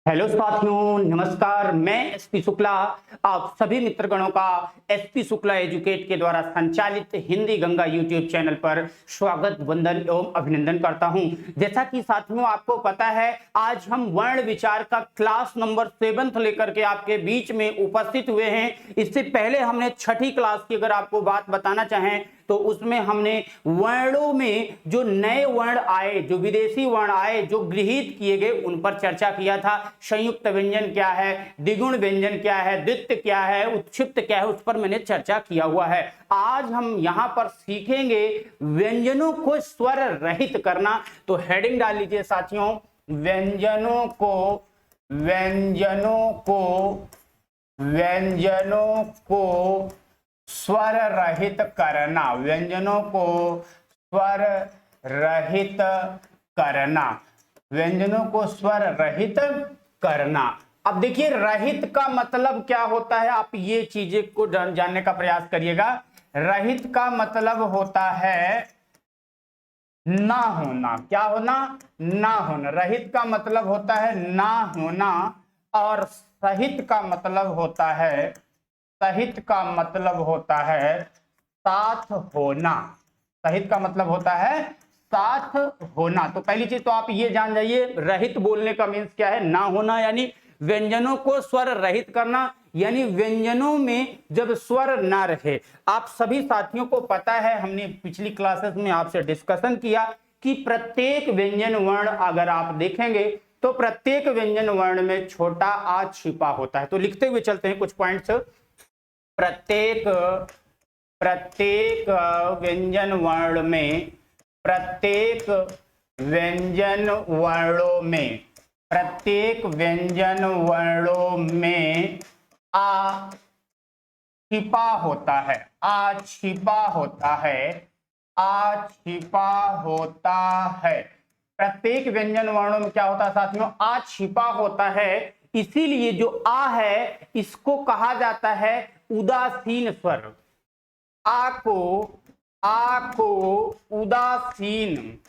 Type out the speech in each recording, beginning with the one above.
Hello साथियों, नमस्कार। मैं एसपी शुक्ला आप सभी मित्रगणों का एसपी शुक्ला एजुकेट के द्वारा संचालित हिंदी गंगा यूट्यूब चैनल पर स्वागत, वंदन एवं अभिनंदन करता हूं। जैसा कि साथियों आपको पता है, आज हम वर्ण विचार का क्लास नंबर 7 लेकर के आपके बीच में उपस्थित हुए हैं। इससे पहले हमने छठी क्लास की अगर आपको बात बताना चाहें तो उसमें हमने वर्णों में जो नए वर्ण आए, जो विदेशी वर्ण आए, जो गृहीत किए गए, उन पर चर्चा किया था। संयुक्त व्यंजन क्या है, द्विगुण व्यंजन क्या है, द्वित्व क्या है, उत्क्षिप्त क्या है, उस पर मैंने चर्चा किया हुआ है। आज हम यहां पर सीखेंगे व्यंजनों को स्वर रहित करना। तो हेडिंग डाल लीजिए साथियों, व्यंजनों को स्वर रहित करना, व्यंजनों को स्वर रहित करना, व्यंजनों को स्वर रहित करना। अब देखिए, रहित का मतलब क्या होता है, आप ये चीजें को जानने का प्रयास करिएगा। रहित का मतलब होता है ना होना। क्या होना? ना होना। रहित का मतलब होता है ना होना, और सहित का मतलब होता है साथ होना। सहित का मतलब होता है साथ होना। तो पहली चीज तो आप ये जान जाइए, रहित बोलने का मीन्स क्या है? ना होना, यानी व्यंजनों को स्वर रहित करना, यानी व्यंजनों में जब स्वर ना रहे। आप सभी साथियों को पता है, हमने पिछली क्लासेस में आपसे डिस्कशन किया कि प्रत्येक व्यंजन वर्ण अगर आप देखेंगे तो प्रत्येक व्यंजन वर्ण में छोटा आ छिपा होता है। तो लिखते हुए चलते हैं कुछ पॉइंट्स। प्रत्येक व्यंजन वर्ण में, प्रत्येक व्यंजन वर्णों में आ छिपा होता है। आ छिपा होता है। प्रत्येक व्यंजन वर्णों में क्या होता है साथियों? आ छिपा होता है। इसीलिए जो आ है इसको कहा जाता है उदासीन स्वर। आ को उदासीन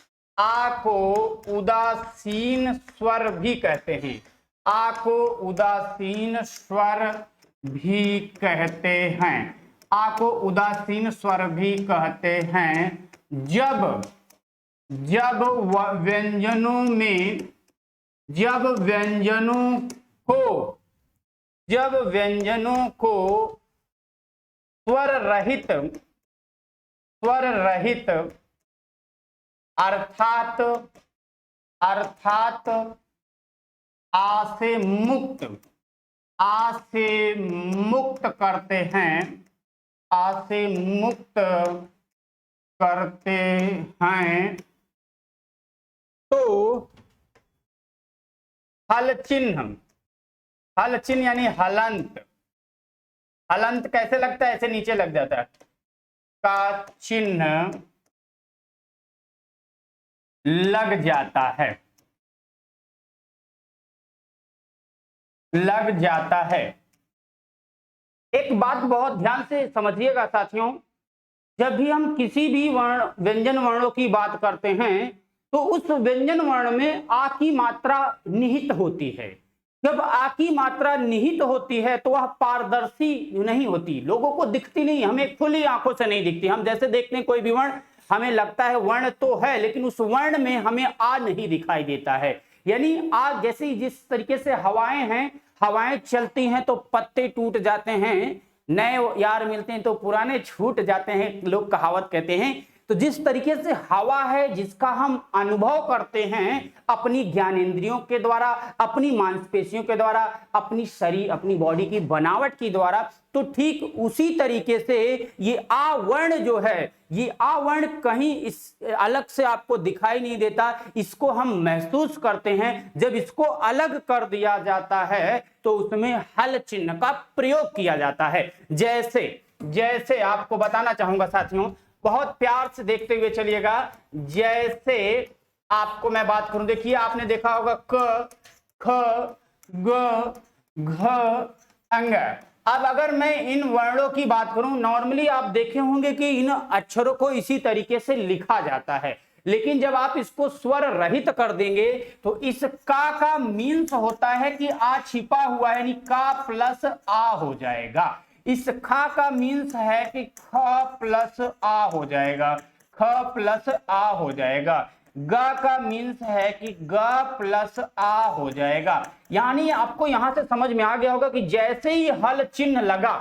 स्वर भी कहते हैं। आ को उदासीन स्वर भी कहते हैं। आ को उदासीन स्वर भी कहते हैं जब व्यंजनों को स्वर रहित अर्थात आ से मुक्त करते हैं, तो हल चिन्ह यानी हलंत कैसे लगता है? ऐसे नीचे लग जाता है, का चिन्ह लग जाता है। एक बात बहुत ध्यान से समझिएगा साथियों, जब भी हम किसी भी व्यंजन वर्णों की बात करते हैं तो उस व्यंजन वर्ण में आ की मात्रा निहित होती है। जब आ की मात्रा निहित होती है तो वह पारदर्शी नहीं होती, लोगों को दिखती नहीं, हमें खुली आंखों से नहीं दिखती। हम जैसे देखते हैं कोई भी वर्ण, हमें लगता है वर्ण तो है, लेकिन उस वर्ण में हमें आ नहीं दिखाई देता है। यानी आ जैसी, जिस तरीके से हवाएं हैं, हवाएं चलती हैं तो पत्ते टूट जाते हैं, नए यार मिलते हैं तो पुराने छूट जाते हैं, लोग कहावत कहते हैं। तो जिस तरीके से हवा है जिसका हम अनुभव करते हैं अपनी ज्ञानेंद्रियों के द्वारा, अपनी मांसपेशियों के द्वारा, अपनी शरीर, अपनी बॉडी की बनावट के द्वारा, तो ठीक उसी तरीके से ये आ वर्ण जो है, ये आ वर्ण कहीं इस अलग से आपको दिखाई नहीं देता। इसको हम महसूस करते हैं जब इसको अलग कर दिया जाता है तो उसमें हल चिन्ह का प्रयोग किया जाता है। जैसे आपको बताना चाहूंगा साथियों, बहुत प्यार से देखते हुए चलिएगा। जैसे आपको मैं बात करूं, देखिए आपने देखा होगा क, ख, ग, घ, अंग। अब अगर मैं इन वर्णों की बात करूं, नॉर्मली आप देखे होंगे कि इन अक्षरों को इसी तरीके से लिखा जाता है। लेकिन जब आप इसको स्वर रहित कर देंगे तो इस का मीन्स होता है कि आ छिपा हुआ है, यानी का प्लस आ हो जाएगा। इस खा का मीन्स है कि ख प्लस आ हो जाएगा, ख प्लस आ हो जाएगा। ग का मीन्स है कि ग प्लस आ हो जाएगा। यानी आपको यहां से समझ में आ गया होगा कि जैसे ही हल चिन्ह लगा,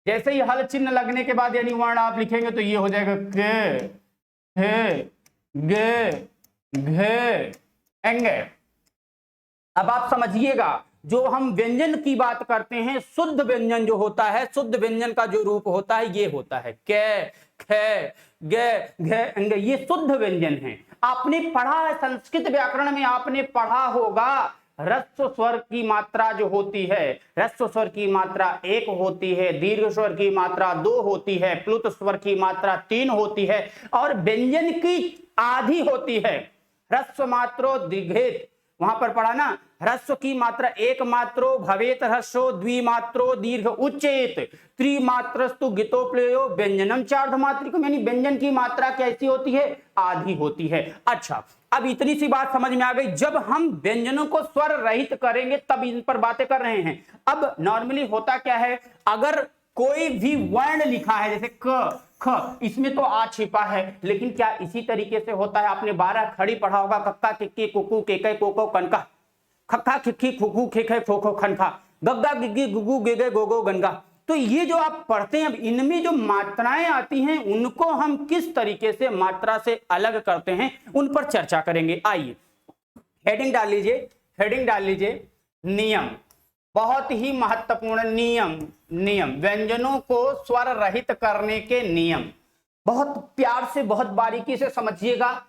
जैसे ही हल चिन्ह लगने के बाद यानी वर्ण आप लिखेंगे तो ये हो जाएगा के, हे, गे, घे, एंगे। अब आप समझिएगा, जो हम व्यंजन की बात करते हैं, शुद्ध व्यंजन जो होता है, शुद्ध व्यंजन का जो रूप होता है ये होता है के, खे, गे, घे, एंगे, ये शुद्ध व्यंजन है। आपने पढ़ा है संस्कृत व्याकरण में, आपने पढ़ा होगा ह्रस्व स्वर की मात्रा जो होती है, ह्रस्व स्वर की मात्रा 1 होती है, दीर्घ स्वर की मात्रा 2 होती है, प्लुत स्वर की मात्रा 3 होती है और व्यंजन की आधी होती है। ह्रस्व मात्रो दीर्घेत, वहां पर पढ़ा ना, ह्रस्व की मात्रा 1 मात्रो भवेत ह्रस्वो, द्विमात्रो दीर्घ उच्चेत, त्रिमात्रस्तु गितोप्लयो व्यंजनम चार्धमात्रिकम, यानी व्यंजन की मात्रा कैसी होती है, आधी होती है। अच्छा, अब इतनी सी बात समझ में आ गई। जब हम व्यंजनों को स्वर रहित करेंगे तब इन पर बातें कर रहे हैं। अब नॉर्मली होता क्या है, अगर कोई भी वर्ण लिखा है जैसे क, ख, इसमें तो आ छिपा है, लेकिन क्या इसी तरीके से होता है? आपने 12 खड़ी पढ़ा होगा, कक्का किक्की कुकू केके कोको कनका, खक्का खिक्की खुकू खेखे खोखो खनखा, गग्गा गिग्गी गुगू गेगे गोगो गनगा। तो ये जो आप पढ़ते हैं, अब इनमें जो मात्राएं आती हैं उनको हम किस तरीके से मात्रा से अलग करते हैं उन पर चर्चा करेंगे। आइए हेडिंग डाल लीजिए, हेडिंग डाल लीजिए, नियम, बहुत ही महत्वपूर्ण नियम, नियम, व्यंजनों को स्वर रहित करने के नियम। बहुत प्यार से, बहुत बारीकी से समझिएगा।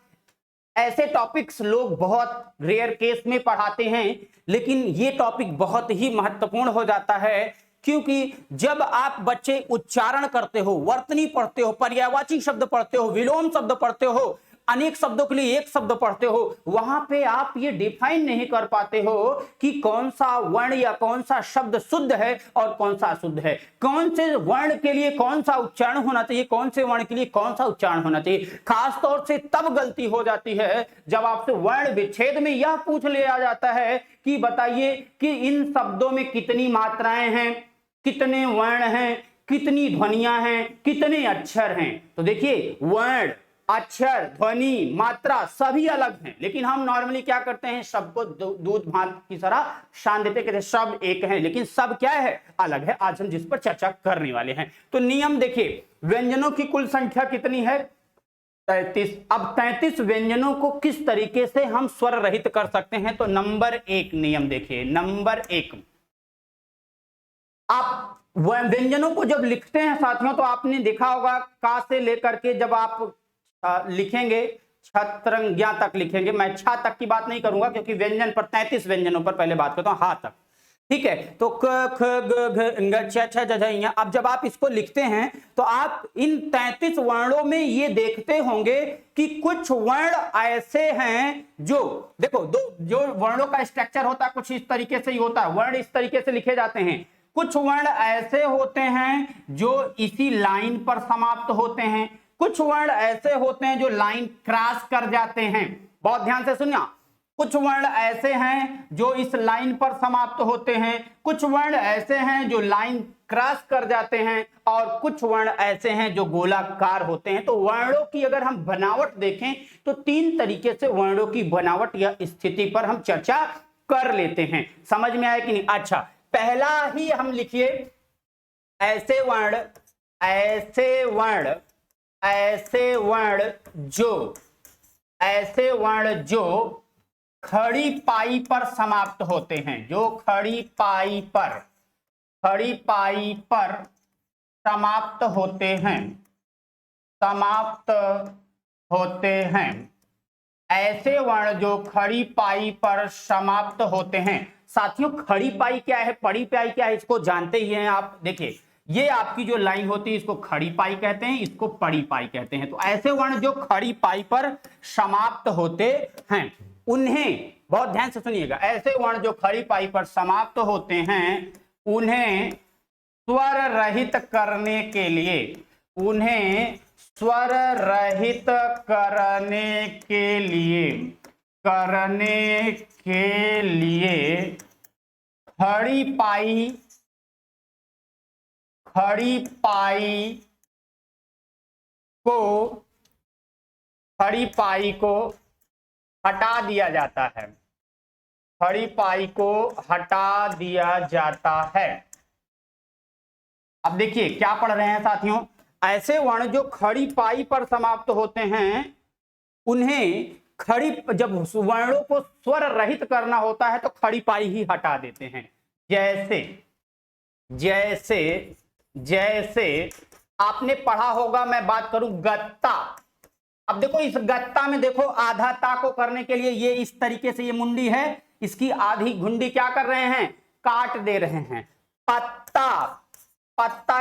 ऐसे टॉपिक्स लोग बहुत रेयर केस में पढ़ाते हैं, लेकिन ये टॉपिक बहुत ही महत्वपूर्ण हो जाता है, क्योंकि जब आप बच्चे उच्चारण करते हो, वर्तनी पढ़ते हो, पर्यायवाची शब्द पढ़ते हो, विलोम शब्द पढ़ते हो, अनेक शब्दों के लिए एक शब्द पढ़ते हो, वहां पे आप ये डिफाइन नहीं कर पाते हो कि कौन सा वर्ण या कौन सा शब्द शुद्ध है और कौन सा अशुद्ध है, कौन से वर्ण के लिए कौन सा उच्चारण होना चाहिए, कौन से वर्ण के लिए कौन सा उच्चारण होना चाहिए। खास तौर से तब गलती हो जाती है जब आपसे वर्ण विच्छेद में यह पूछ लिया जाता है कि बताइए कि इन शब्दों में कितनी मात्राएं हैं, कितने वर्ण हैं, कितनी ध्वनियां हैं, कितने अक्षर हैं। तो देखिए, वर्ण, अक्षर, ध्वनि, मात्रा सभी अलग हैं, लेकिन हम नॉर्मली क्या करते हैं, सबको दूध भात की तरह शान देते, कहते सब एक हैं, लेकिन सब क्या है, अलग है। आज हम जिस पर चर्चा करने वाले हैं। तो नियम देखिए, व्यंजनों की कुल संख्या कितनी है, 33। अब 33 व्यंजनों को किस तरीके से हम स्वर रहित कर सकते हैं? तो नंबर 1 नियम देखिए, नंबर 1, आप व्यंजनों को जब लिखते हैं साथियों, तो आपने देखा होगा का से लेकर के जब आप लिखेंगे छत्रंज्ञा तक लिखेंगे, मैं छा तक की बात नहीं करूंगा क्योंकि व्यंजन पर 33 व्यंजनों पर पहले बात करता हूं, हा तक, ठीक है। तो क ख ग घ ङ छ छ ज झ ञ। अब जब आप इसको लिखते हैं तो आप इन 33 वर्णों में ये देखते होंगे कि कुछ वर्ण ऐसे हैं जो, देखो, दो जो वर्णों का स्ट्रक्चर होता है कुछ इस तरीके से ही होता है, वर्ण इस तरीके से लिखे जाते हैं। कुछ वर्ण ऐसे होते हैं जो इसी लाइन पर समाप्त होते हैं, कुछ वर्ण ऐसे होते हैं जो लाइन क्रॉस कर जाते हैं। बहुत ध्यान से सुनिए, कुछ वर्ण ऐसे हैं जो इस लाइन पर समाप्त होते हैं, कुछ वर्ण ऐसे हैं जो लाइन क्रॉस कर जाते हैं, और कुछ वर्ण ऐसे हैं जो गोलाकार होते हैं। तो वर्णों की अगर हम बनावट देखें तो 3 तरीके से वर्णों की बनावट या स्थिति पर हम चर्चा कर लेते हैं। समझ में आया कि नहीं? अच्छा, पहला ही हम लिखिए, ऐसे वर्ण, ऐसे वर्ण, ऐसे वर्ण जो, ऐसे वर्ण जो खड़ी पाई पर समाप्त होते हैं, जो खड़ी पाई पर, खड़ी पाई पर समाप्त होते हैं, समाप्त होते हैं, ऐसे वर्ण जो खड़ी पाई पर समाप्त होते हैं। साथियों, खड़ी पाई क्या है, पड़ी पाई क्या है, इसको जानते ही हैं आप। देखिए, ये आपकी जो लाइन होती है इसको खड़ी पाई कहते हैं, इसको पड़ी पाई कहते हैं। तो ऐसे वर्ण जो खड़ी पाई पर समाप्त होते हैं उन्हें, बहुत ध्यान से सुनिएगा, ऐसे वर्ण जो खड़ी पाई पर समाप्त होते हैं उन्हें स्वर रहित करने के लिए, उन्हें स्वर रहित करने के लिए खड़ी पाई को हटा दिया जाता है। खड़ी पाई को हटा दिया जाता है। अब देखिए क्या पढ़ रहे हैं साथियों, ऐसे वर्ण जो खड़ी पाई पर समाप्त होते हैं उन्हें जब वर्णों को स्वर रहित करना होता है तो खड़ी पाई ही हटा देते हैं। जैसे आपने पढ़ा होगा, मैं बात करूं गत्ता। अब देखो इस गत्ता में देखो आधा ता को करने के लिए ये इस तरीके से ये मुंडी है, इसकी आधी घुंडी क्या कर रहे हैं, काट दे रहे हैं। पत्ता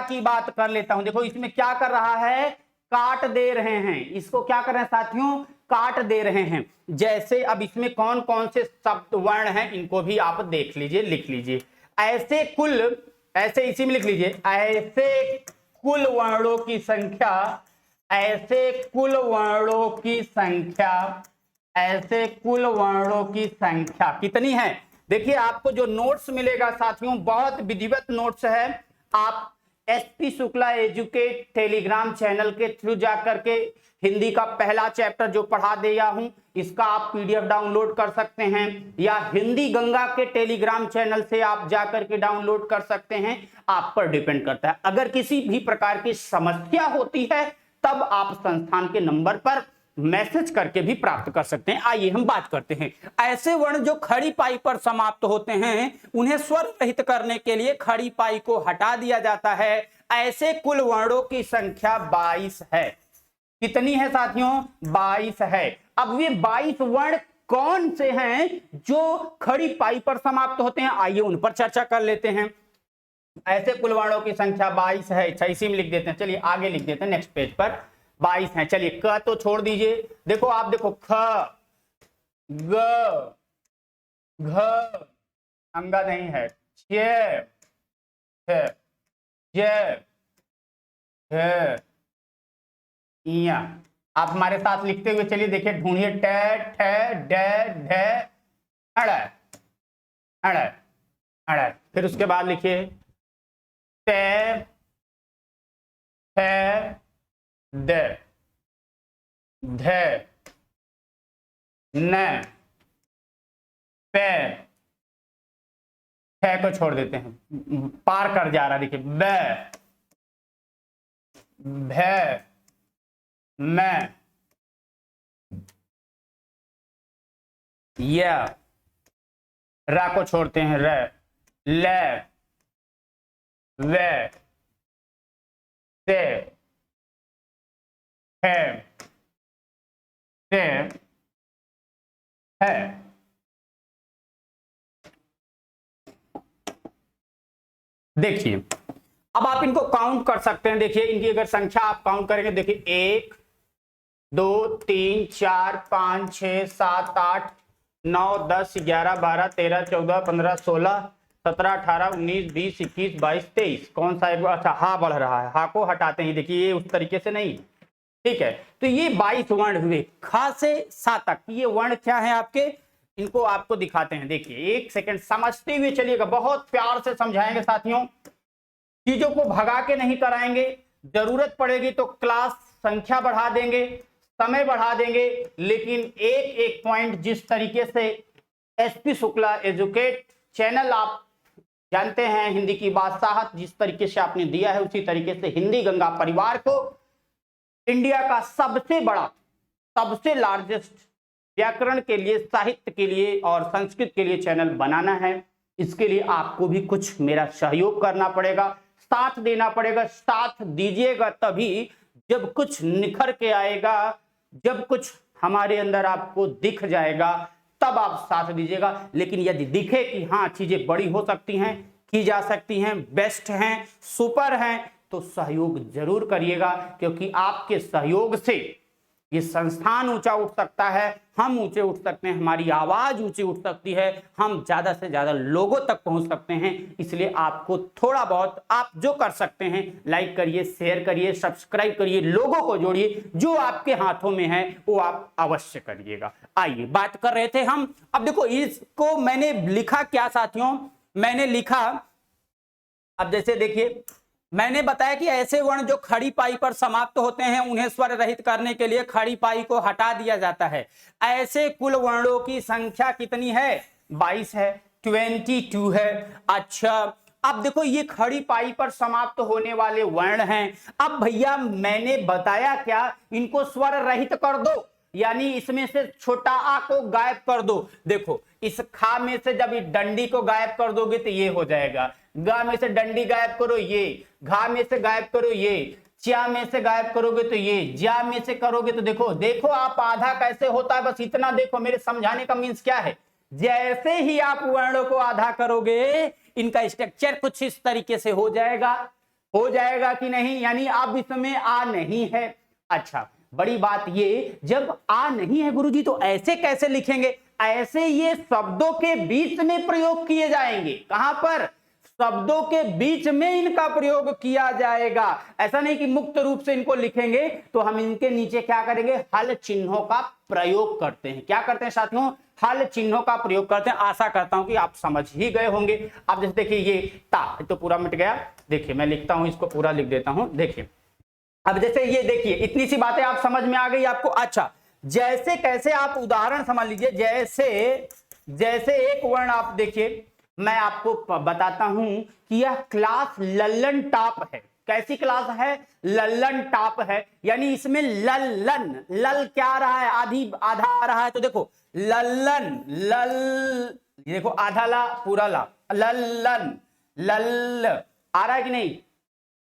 की बात कर लेता हूं, देखो इसमें क्या कर रहा है, काट दे रहे हैं। इसको क्या कर रहे हैं साथियों, काट दे रहे हैं। जैसे अब इसमें कौन कौन से शब्द वर्ण हैं इनको भी आप देख लीजिए, लिख लीजिए। ऐसे इसी में लिख लीजिए, ऐसे कुल वर्णों की संख्या कितनी है। देखिए आपको जो नोट्स मिलेगा साथियों बहुत विधिवत नोट्स है। आप SP Shukla educate Telegram channel के थ्रू जाकर के हिंदी का पहला चैप्टर जो पढ़ा दिया हूं इसका आप पीडीएफ डाउनलोड कर सकते हैं, या हिंदी गंगा के टेलीग्राम चैनल से आप जाकर के डाउनलोड कर सकते हैं। आप पर डिपेंड करता है। अगर किसी भी प्रकार की समस्या होती है तब आप संस्थान के नंबर पर मैसेज करके भी प्राप्त कर सकते हैं। आइए हम बात करते हैं, ऐसे वर्ण जो खड़ी पाई पर समाप्त होते हैं उन्हें स्वर रहित करने के लिए खड़ी पाई को हटा दिया जाता है। ऐसे कुल वर्णों की संख्या 22 है। कितनी है साथियों, 22 है। अब ये 22 वर्ण कौन से हैं जो खड़ी पाई पर समाप्त होते हैं, आइए उन पर चर्चा कर लेते हैं। ऐसे कुल वर्णों की संख्या 22 है। अच्छा इसी में लिख देते हैं, चलिए आगे लिख देते हैं नेक्स्ट पेज पर। 22 है। चलिए क तो छोड़ दीजिए, देखो आप देखो ख ग घ अंगा नहीं है, च ज झ इया। आप हमारे साथ लिखते हुए चलिए, देखिए ढूंढिए ट ठ ड ढ अड़ अड़ अड़। फिर उसके बाद लिखिए त थ द ध न पे। ठ को छोड़ देते हैं, पार कर जा रहा, देखिए ब भ म य। रा को छोड़ते हैं, र ल व से है है। देखिए अब आप इनको काउंट कर सकते हैं। देखिए इनकी अगर संख्या आप काउंट करेंगे, देखिए 1 2 3 4 5 6 7 8 9 10 11 12 13 14 15 16 17 18 19 20 21 22 23। कौन सा एक, अच्छा हा बढ़ रहा है, हा को हटाते हैं। देखिए ये उस तरीके से नहीं, ठीक है। तो ये 22 वर्ण हुए, ख से सा तक। ये वर्ण क्या है आपके, इनको आपको दिखाते हैं। देखिए एक सेकंड समझते हुए चलिएगा, बहुत प्यार से समझाएंगे साथियों, चीजों को भगा के नहीं कराएंगे। जरूरत पड़ेगी तो क्लास संख्या बढ़ा देंगे, समय बढ़ा देंगे, लेकिन एक एक पॉइंट जिस तरीके से एसपी शुक्ला एजुकेट चैनल आप जानते हैं हिंदी की बादशाहत जिस तरीके से आपने दिया है, उसी तरीके से हिंदी गंगा परिवार को इंडिया का सबसे बड़ा, सबसे लार्जेस्ट व्याकरण के लिए, साहित्य के लिए और संस्कृत के लिए चैनल बनाना है। इसके लिए आपको भी कुछ मेरा सहयोग करना पड़ेगा, साथ देना पड़ेगा। साथ दीजिएगा तभी जब कुछ निखर के आएगा, जब कुछ हमारे अंदर आपको दिख जाएगा तब आप साथ दीजिएगा। लेकिन यदि दिखे कि हाँ चीजें बड़ी हो सकती हैं, की जा सकती हैं, बेस्ट हैं, सुपर हैं, तो सहयोग जरूर करिएगा, क्योंकि आपके सहयोग से ये संस्थान ऊंचा उठ सकता है, हम ऊंचे उठ सकते हैं, हमारी आवाज ऊंची उठ सकती है, हम ज्यादा से ज्यादा लोगों तक पहुंच सकते हैं। इसलिए आपको थोड़ा बहुत आप जो कर सकते हैं, लाइक करिए, शेयर करिए, सब्सक्राइब करिए, लोगों को जोड़िए, जो आपके हाथों में है वो आप अवश्य करिएगा। आइए बात कर रहे थे हम, अब देखो इसको मैंने लिखा क्या साथियों, मैंने लिखा, अब जैसे देखिए मैंने बताया कि ऐसे वर्ण जो खड़ी पाई पर समाप्त होते हैं उन्हें स्वर रहित करने के लिए खड़ी पाई को हटा दिया जाता है। ऐसे कुल वर्णों की संख्या कितनी है? 22 है, 22 है। अच्छा, अब देखो ये खड़ी पाई पर समाप्त होने वाले वर्ण हैं। अब भैया मैंने बताया क्या, इनको स्वर रहित कर दो, यानी इसमें से छोटा आ को गायब कर दो। देखो इस खा में से जब इस डंडी को गायब कर दोगे तो ये हो जाएगा, गा में से डंडी गायब करो ये, घा में से गायब करो ये, च्या में से गायब करोगे तो ये, ज्या में से करोगे तो देखो, देखो आप आधा कैसे होता है, बस इतना देखो, मेरे समझाने का मीन्स क्या है, जैसे ही आप वर्णों को आधा करोगे इनका स्ट्रक्चर कुछ इस तरीके से हो जाएगा कि नहीं, यानी अब इसमें आ नहीं है। अच्छा, बड़ी बात ये, जब आ नहीं है गुरुजी तो ऐसे कैसे लिखेंगे? ऐसे ये शब्दों के बीच में प्रयोग किए जाएंगे। कहां पर? शब्दों के बीच में इनका प्रयोग किया जाएगा। ऐसा नहीं कि मुक्त रूप से इनको लिखेंगे, तो हम इनके नीचे क्या करेंगे? हल चिन्हों का प्रयोग करते हैं। क्या करते हैं साथियों? हल चिन्हों का प्रयोग करते हैं। आशा करता हूं कि आप समझ ही गए होंगे। अब जैसे देखिए ये ता तो पूरा मिट गया, देखिए मैं लिखता हूं, इसको पूरा लिख देता हूं। देखिए अब जैसे ये देखिए, इतनी सी बातें आप समझ में आ गई आपको। अच्छा, जैसे कैसे आप उदाहरण समझ लीजिए, जैसे एक वर्ण आप देखिए, मैं आपको बताता हूं कि यह क्लास लल्लन टाप है। कैसी क्लास है? लल्लन टाप है, यानी इसमें लल्लन, लल क्या आ रहा है? आधा आ रहा है, तो देखो लल्लन, लल, देखो आधा ला पूरा ला, लल्लन, लल आ रहा है कि नहीं?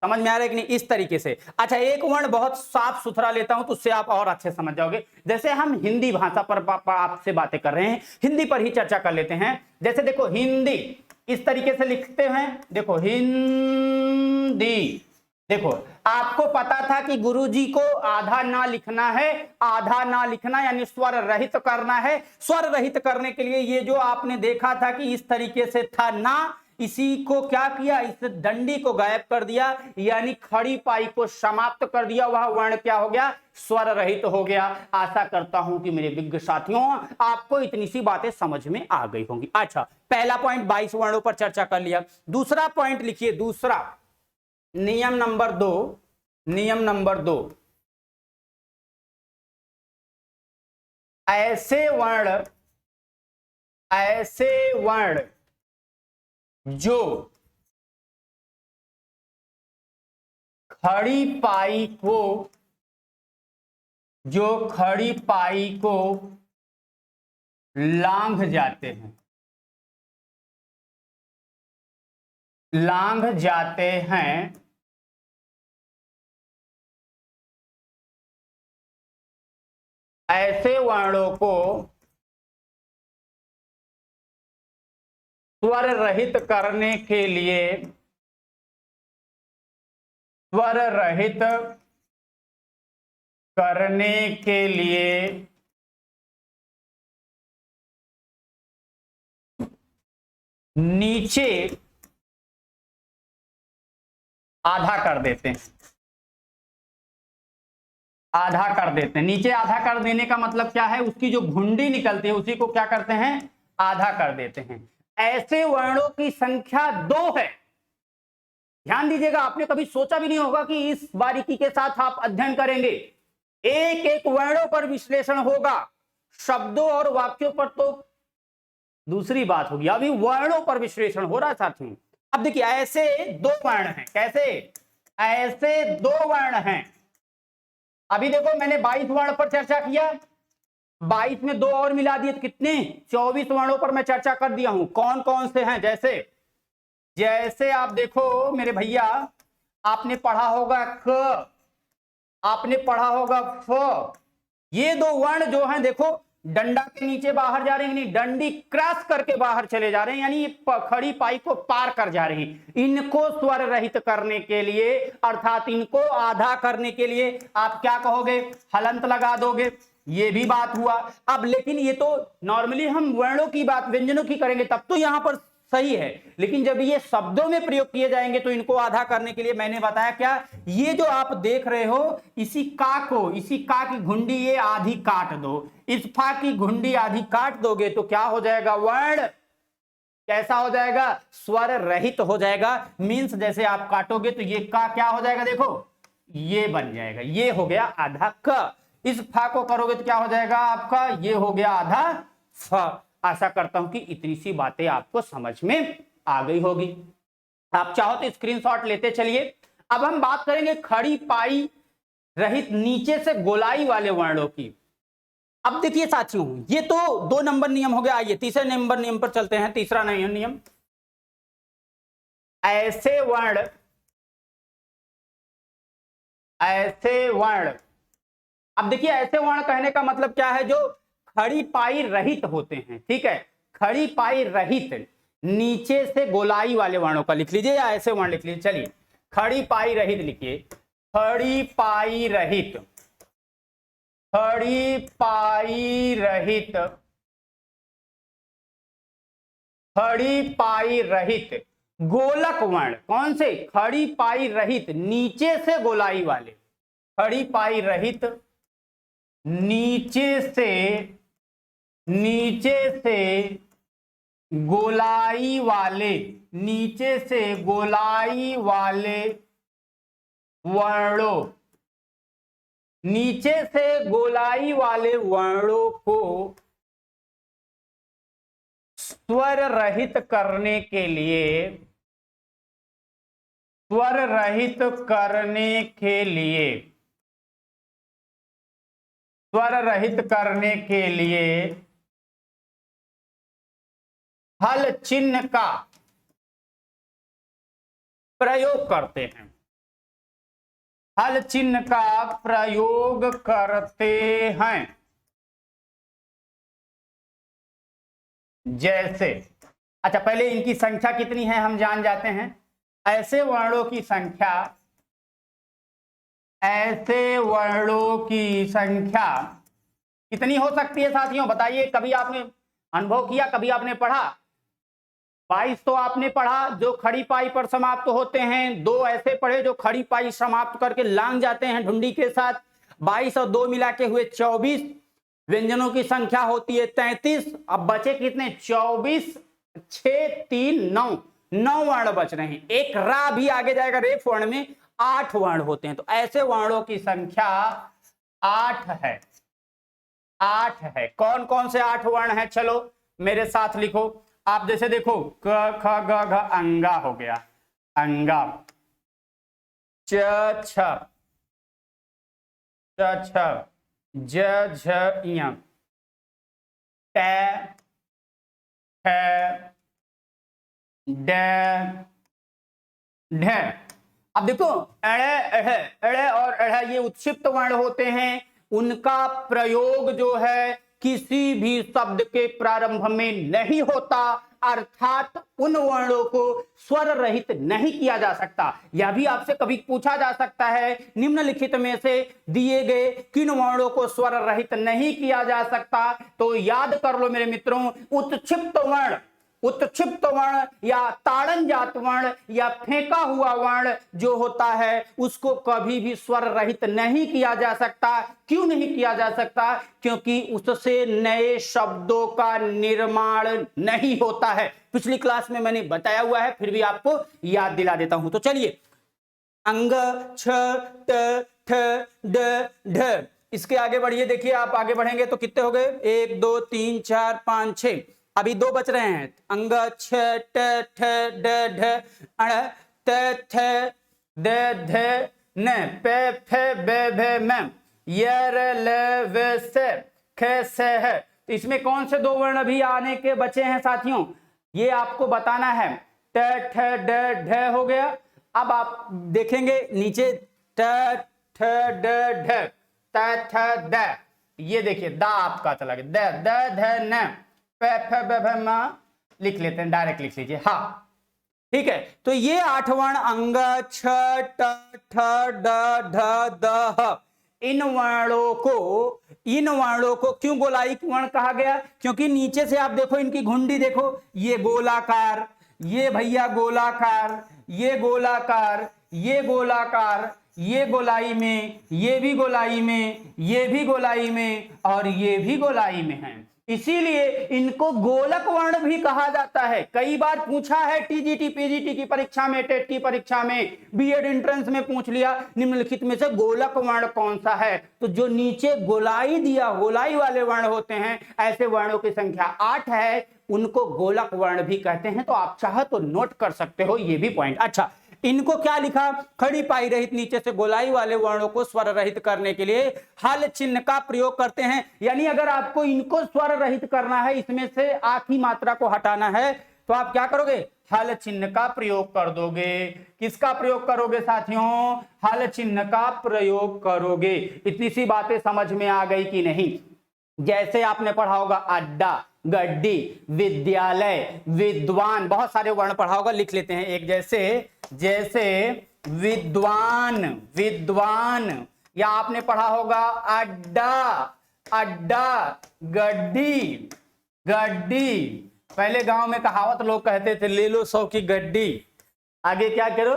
समझ में आ रहा है कि नहीं? इस तरीके से। अच्छा, एक वर्ण बहुत साफ सुथरा लेता हूं तो उससे आप और अच्छे समझ जाओगे। जैसे हम हिंदी भाषा पर आपसे बातें कर रहे हैं, हिंदी पर ही चर्चा कर लेते हैं। जैसे देखो हिंदी इस तरीके से लिखते हैं, देखो हिंदी, देखो आपको पता था कि गुरुजी को आधा ना लिखना है, आधा ना लिखना यानी स्वर रहित करना है। स्वर रहित करने के लिए ये जो आपने देखा था कि इस तरीके से था ना, इसी को क्या किया? इस डंडी को गायब कर दिया, यानी खड़ी पाई को समाप्त कर दिया। वह वर्ण क्या हो गया? स्वर रहित हो गया। आशा करता हूं कि मेरे विज्ञ साथियों आपको इतनी सी बातें समझ में आ गई होंगी। अच्छा, पहला पॉइंट 22 वर्णों पर चर्चा कर लिया। दूसरा पॉइंट लिखिए, दूसरा नियम नंबर 2, नियम नंबर 2, ऐसे वर्ण जो खड़ी पाई को लांघ जाते हैं, ऐसे वर्णों को स्वर रहित करने के लिए नीचे आधा कर देते हैं। आधा कर देते हैं, नीचे आधा कर देने का मतलब क्या है? उसकी जो घुंडी निकलती है उसी को क्या करते हैं? आधा कर देते हैं। ऐसे वर्णों की संख्या 2 है। ध्यान दीजिएगा, आपने कभी सोचा भी नहीं होगा कि इस बारीकी के साथ आप अध्ययन करेंगे। एक एक वर्णों पर विश्लेषण होगा, शब्दों और वाक्यों पर तो दूसरी बात होगी, अभी वर्णों पर विश्लेषण हो रहा है साथियों। अब देखिए ऐसे 2 वर्ण हैं। कैसे? ऐसे 2 वर्ण हैं। अभी देखो मैंने 22 वर्ण पर चर्चा किया, 22 में 2 और मिला दिए तो कितने? 24 वर्णों पर मैं चर्चा कर दिया हूं। कौन कौन से हैं? जैसे आप देखो मेरे भैया, आपने पढ़ा होगा क, आपने पढ़ा होगा फ। ये 2 वर्ण जो हैं देखो, डंडा के नीचे बाहर जा रहे हैं, नहीं डंडी क्रॉस करके बाहर चले जा रहे हैं, यानी खड़ी पाई को पार कर जा रही। इनको स्वर रहित करने के लिए अर्थात इनको आधा करने के लिए आप क्या कहोगे, हलंत लगा दोगे। ये भी बात हुआ। अब लेकिन ये तो नॉर्मली हम वर्णों की बात, व्यंजनों की करेंगे तब तो यहां पर सही है, लेकिन जब ये शब्दों में प्रयोग किए जाएंगे तो इनको आधा करने के लिए मैंने बताया क्या, ये जो आप देख रहे हो इसी का को, इसी का की घुंडी ये आधी काट दो, इस फा की घुंडी आधी काट दोगे तो क्या हो जाएगा, वर्ण कैसा हो जाएगा, स्वर रहित हो जाएगा। मींस जैसे आप काटोगे तो ये का क्या हो जाएगा, देखो ये बन जाएगा, ये हो गया आधा क। इस फा को करोगे तो क्या हो जाएगा आपका, ये हो गया आधा फ। आशा करता हूं कि इतनी सी बातें आपको समझ में आ गई होगी। आप चाहो तो स्क्रीनशॉट लेते चलिए। अब हम बात करेंगे खड़ी पाई रहित नीचे से गोलाई वाले वर्णों की। अब देखिए साथियों, ये तो 2 नंबर नियम हो गया। आइए तीसरे नंबर नियम पर चलते हैं। तीसरा नियम, ऐसे वर्ण अब देखिए ऐसे वर्ण कहने का मतलब क्या है, जो खड़ी पाई रहित होते हैं, ठीक है, खड़ी पाई रहित नीचे से गोलाई वाले वर्णों का लिख लीजिए या ऐसे वर्ण लिख लीजिए। चलिए खड़ी पाई रहित लिखिए, खड़ी पाई रहित, खड़ी पाई रहित, खड़ी पाई रहित गोलक वर्ण। कौन से, खड़ी पाई रहित नीचे से गोलाई वाले, खड़ी पाई रहित नीचे से गोलाई वाले, नीचे से गोलाई वाले वर्णों, नीचे से गोलाई वाले वर्णों को स्वर रहित करने के लिए, स्वर रहित करने के लिए, स्वर रहित करने के लिए हल चिन्ह का प्रयोग करते हैं, हल चिन्ह का प्रयोग करते हैं। जैसे, अच्छा पहले इनकी संख्या कितनी है हम जान जाते हैं। ऐसे वर्णों की संख्या, ऐसे वर्णों की संख्या कितनी हो सकती है साथियों, बताइए। कभी आपने अनुभव किया, कभी आपने पढ़ा? 22 तो आपने पढ़ा जो खड़ी पाई पर समाप्त होते हैं, 2 ऐसे पढ़े जो खड़ी पाई समाप्त करके लांग जाते हैं ढूंढी के साथ। 22 और 2 मिला के हुए 24। व्यंजनों की संख्या होती है 33। अब बचे कितने, 24, 6, 3, 9, 9 वर्ण बच रहे हैं। एक रा भी आगे जाएगा, रेफ वर्ण में 8 वर्ण होते हैं। तो ऐसे वर्णों की संख्या 8 है, 8 है। कौन कौन से 8 वर्ण हैं, चलो मेरे साथ लिखो। आप जैसे देखो क ख ग घ, अंगा हो गया, अंगा, च छ, ज झ य, ट ठ ड ढ। अब देखो अड़े अढ़, अड़े और अढ़ ये उत्क्षिप्त वर्ण होते हैं। उनका प्रयोग जो है किसी भी शब्द के प्रारंभ में नहीं होता, अर्थात उन वर्णों को स्वर रहित नहीं किया जा सकता। यह भी आपसे कभी पूछा जा सकता है, निम्नलिखित में से दिए गए किन वर्णों को स्वर रहित नहीं किया जा सकता, तो याद कर लो मेरे मित्रों, उत्क्षिप्त वर्ण, उत्क्षिप्त वर्ण या ताड़न जात वर्ण या फेंका हुआ वर्ण जो होता है उसको कभी भी स्वर रहित नहीं किया जा सकता। क्यों नहीं किया जा सकता, क्योंकि उससे नए शब्दों का निर्माण नहीं होता है। पिछली क्लास में मैंने बताया हुआ है, फिर भी आपको याद दिला देता हूं। तो चलिए, अंग, छ, त, ठ, ड, ढ, इसके आगे बढ़िए। देखिए आप आगे बढ़ेंगे तो कितने हो गए, 1 2 3 4 5 6, अभी 2 बच रहे हैं। अंग, छ, ट, ठ, ड, ढ, अण, त, थ, द, ध, न, प, फ, ब, भ, म, य, र, ल, व, स, ख, स, ह। तो इसमें कौन से 2 वर्ण अभी आने के बचे हैं साथियों, ये आपको बताना है। ट, ठ, ड, ढ हो गया। अब आप देखेंगे नीचे ट, ठ, ड, ढ, त, थ, द, ये देखिए दा आपका चला गया, द द ध न प फ ब भ म लिख लेते हैं, डायरेक्ट लिख लीजिए। हाँ ठीक है, तो ये 8 वर्ण अंग छ ट ठ ड ढ द ह, इन वर्णों को क्यों गोलाई वर्ण कहा गया? क्योंकि नीचे से आप देखो इनकी घुंडी देखो, ये गोलाकार, ये भैया गोलाकार, ये गोलाकार, ये गोलाकार, ये गोलाई में, ये भी गोलाई में, ये भी गोलाई में और ये भी गोलाई में है, इसीलिए इनको गोलक वर्ण भी कहा जाता है। कई बार पूछा है टीजीटी पीजीटी की परीक्षा में, टेट की परीक्षा में, बीएड एंट्रेंस में पूछ लिया, निम्नलिखित में से गोलक वर्ण कौन सा है? तो जो नीचे गोलाई दिया, गोलाई वाले वर्ण होते हैं, ऐसे वर्णों की संख्या 8 है, उनको गोलक वर्ण भी कहते हैं। तो आप चाहे तो नोट कर सकते हो ये भी पॉइंट। अच्छा, इनको क्या लिखा? खड़ी पाई रहित नीचे से गोलाई वाले वर्णों को स्वर रहित करने के लिए हल चिन्ह का प्रयोग करते हैं। यानी अगर आपको इनको स्वर रहित करना है, इसमें से आ की मात्रा को हटाना है, तो आप क्या करोगे? हल चिन्ह का प्रयोग कर दोगे। किसका प्रयोग करोगे साथियों? हल चिन्ह का प्रयोग करोगे। इतनी सी बातें समझ में आ गई कि नहीं? जैसे आपने पढ़ा होगा अड्डा, गड्डी, विद्यालय, विद्वान, बहुत सारे वर्ण पढ़ा होगा, लिख लेते हैं एक जैसे विद्वान, विद्वान, या आपने पढ़ा होगा अड्डा, अड्डा, गड्डी, गड्डी। पहले गांव में कहावत लोग कहते थे, ले लो 100 की गड्डी, आगे क्या करो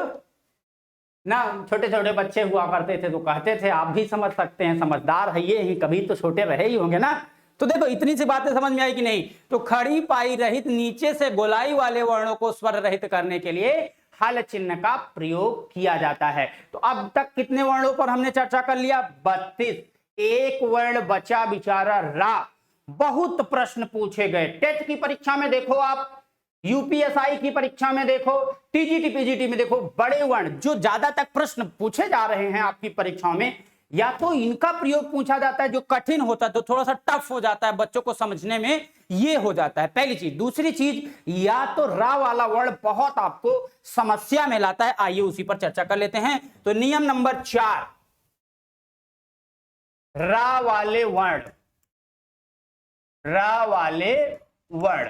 ना, छोटे छोटे बच्चे हुआ करते थे तो कहते थे, आप भी समझ सकते हैं, समझदार है ये ही, कभी तो छोटे रहे ही होंगे ना। तो देखो इतनी सी बातें समझ में आई कि नहीं? तो खड़ी पाई रहित नीचे से गोलाई वाले वर्णों को स्वर रहित करने के लिए हल चिन्ह का प्रयोग किया जाता है। तो अब तक कितने वर्णों पर हमने चर्चा कर लिया? 32। एक वर्ण बचा बिचारा रा। बहुत प्रश्न पूछे गए, टेट की परीक्षा में देखो आप, यूपीएसआई की परीक्षा में देखो, टीजीटी पीजीटी में देखो, बड़े वर्ण जो ज्यादा तक प्रश्न पूछे जा रहे हैं आपकी परीक्षाओं में, या तो इनका प्रयोग पूछा जाता है जो कठिन होता है, तो थोड़ा सा टफ हो जाता है बच्चों को समझने में, ये हो जाता है पहली चीज। दूसरी चीज, या तो रा वाला वर्ण बहुत आपको समस्या में लाता है। आइए उसी पर चर्चा कर लेते हैं। तो नियम नंबर 4, रा वाले वर्ण, रा वाले वर्ण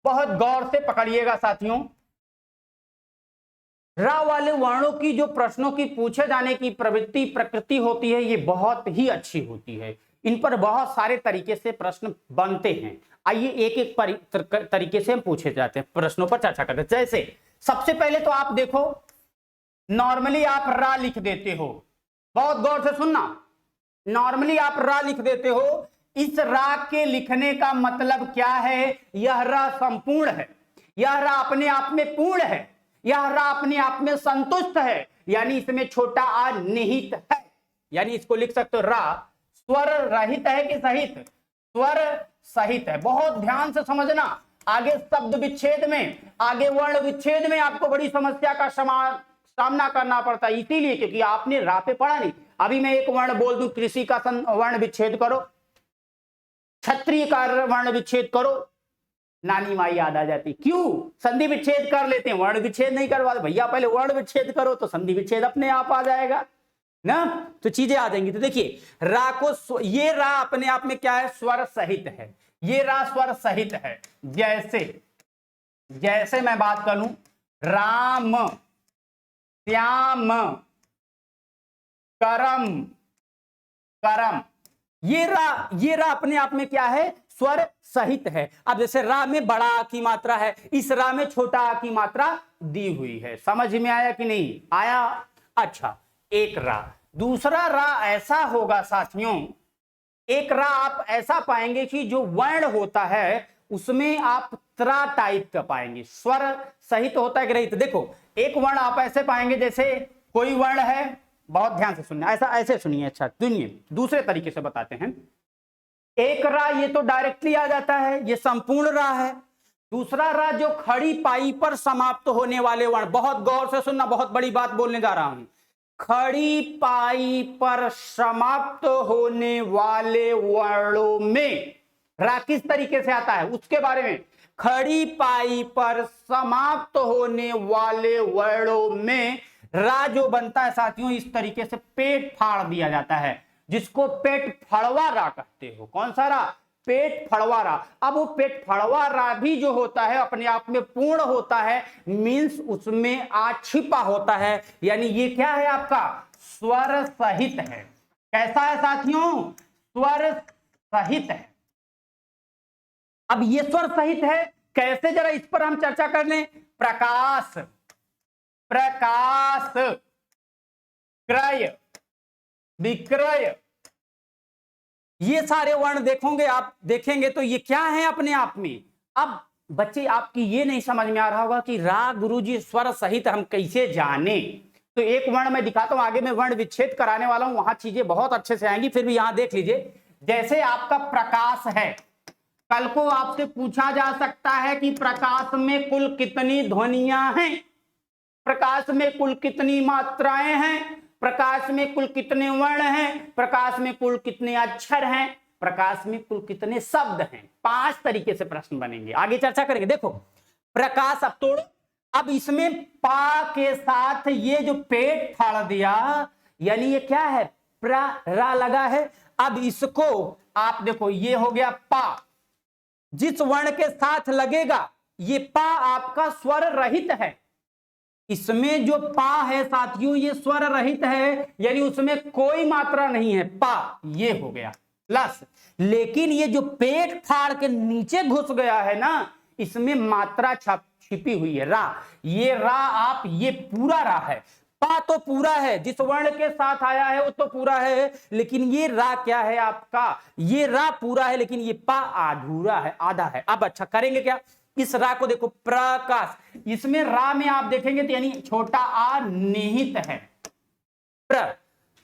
बहुत गौर से पकड़िएगा साथियों। रा वाले वर्णों की जो प्रश्नों की पूछे जाने की प्रकृति होती है, ये बहुत ही अच्छी होती है। इन पर बहुत सारे तरीके से प्रश्न बनते हैं। आइए एक एक तरीके से हम पूछे जाते हैं, प्रश्नों पर चर्चा करते हैं। जैसे सबसे पहले तो आप देखो, नॉर्मली आप रा लिख देते हो, बहुत गौर से सुनना, नॉर्मली आप रा लिख देते हो। इस रा के लिखने का मतलब क्या है? यह रा संपूर्ण है, यह रा अपने आप में पूर्ण है, यह रा अपने आप में संतुष्ट है, यानी इसमें छोटा आ निहित है। यानी इसको लिख सकते हो रा स्वर रहित है कि सहित? स्वर सहित है। बहुत ध्यान से समझना, आगे शब्द विच्छेद में, आगे वर्ण विच्छेद में आपको बड़ी समस्या का सामना करना पड़ता है, इसीलिए क्योंकि आपने रा पे पढ़ा नहीं। अभी मैं एक वर्ण बोल दूं, कृषि का वर्ण विच्छेद करो, क्षत्रिय का वर्ण विच्छेद करो, नानी माई याद आ जाती। क्यों? संधि विच्छेद कर लेते हैं, वर्ण विच्छेद नहीं करवाते। भैया पहले वर्ण विच्छेद करो तो संधि विच्छेद अपने आप आ जाएगा ना, तो चीजें आ जाएंगी। तो देखिए रा को, ये रा अपने आप में क्या है? स्वर सहित है, ये रा स्वर सहित है। जैसे मैं बात करूं, राम, श्याम, करम, करम, ये रा अपने आप में क्या है? स्वर सहित है। अब जैसे रा में बड़ा आ की मात्रा है, इस रा में छोटा आ की मात्रा दी हुई है। समझ में आया कि नहीं आया? अच्छा, एक रा। दूसरा रा ऐसा होगा साथियों, एक रा आप ऐसा पाएंगे कि जो वर्ण होता है उसमें आप त्रा टाइप का पाएंगे, स्वर सहित होता है कि रहित। देखो एक वर्ण आप ऐसे पाएंगे, जैसे कोई वर्ण है, बहुत ध्यान से सुनना, ऐसे सुनिए। अच्छा सुनिए, दूसरे तरीके से बताते हैं। एक रा ये तो डायरेक्टली आ जाता है, ये संपूर्ण रा है। दूसरा रा जो खड़ी पाई पर समाप्त होने वाले वर्ण, बहुत गौर से सुनना, बहुत बड़ी बात बोलने जा रहा हूं। खड़ी पाई पर समाप्त होने वाले वर्णों में रा किस तरीके से आता है उसके बारे में। खड़ी पाई पर समाप्त होने वाले वर्णों में रा जो बनता है साथियों, इस तरीके से पेट फाड़ दिया जाता है। जिसको पेट फड़वा रा कहते हो। कौन सा रा? पेट फड़वा रा। अब वो पेट फड़वा रा भी जो होता है अपने आप में पूर्ण होता है, मीन्स उसमें आ छिपा होता है, यानी ये क्या है आपका? स्वर सहित है। कैसा है साथियों? स्वर सहित है। अब ये स्वर सहित है कैसे, जरा इस पर हम चर्चा कर लें। प्रकाश, प्रकाश, क्रय, विक्रय, ये सारे वर्ण देखोगे आप, देखेंगे तो ये क्या है अपने आप में। अब बच्चे आपकी ये नहीं समझ में आ रहा होगा कि रा गुरुजी स्वर सहित हम कैसे जाने। तो एक वर्ण मैं दिखाता हूं, आगे मैं वर्ण विच्छेद कराने वाला हूं, वहां चीजें बहुत अच्छे से आएंगी। फिर भी यहां देख लीजिए, जैसे आपका प्रकाश है, कल को आपसे पूछा जा सकता है कि प्रकाश में कुल कितनी ध्वनियां हैं, प्रकाश में कुल कितनी मात्राएं हैं, प्रकाश में कुल कितने वर्ण हैं, प्रकाश में कुल कितने अक्षर हैं, प्रकाश में कुल कितने शब्द हैं। 5 तरीके से प्रश्न बनेंगे, आगे चर्चा करेंगे। देखो प्रकाश, अब तोड़ो। अब इसमें पा के साथ ये जो पेट फाड़ दिया, यानी ये क्या है? रा लगा है। अब इसको आप देखो, ये हो गया पा, जिस वर्ण के साथ लगेगा ये पा आपका स्वर रहित है। इसमें जो पा है साथियों, ये स्वर रहित है, यानी उसमें कोई मात्रा नहीं है, पा ये हो गया प्लस। लेकिन ये जो पेट फाड़ के नीचे घुस गया है ना, इसमें मात्रा छिपी हुई है, रा। ये रा आप, ये पूरा रा है। पा तो पूरा है, जिस वर्ण के साथ आया है वो तो पूरा है, लेकिन ये रा क्या है आपका? ये रा पूरा है, लेकिन ये पा अधूरा है, आधा है। अब अच्छा करेंगे क्या? इस रा को देखो, प्रकाश, इसमें रा में आप देखेंगे तो यानी छोटा आ निहित है। प्र,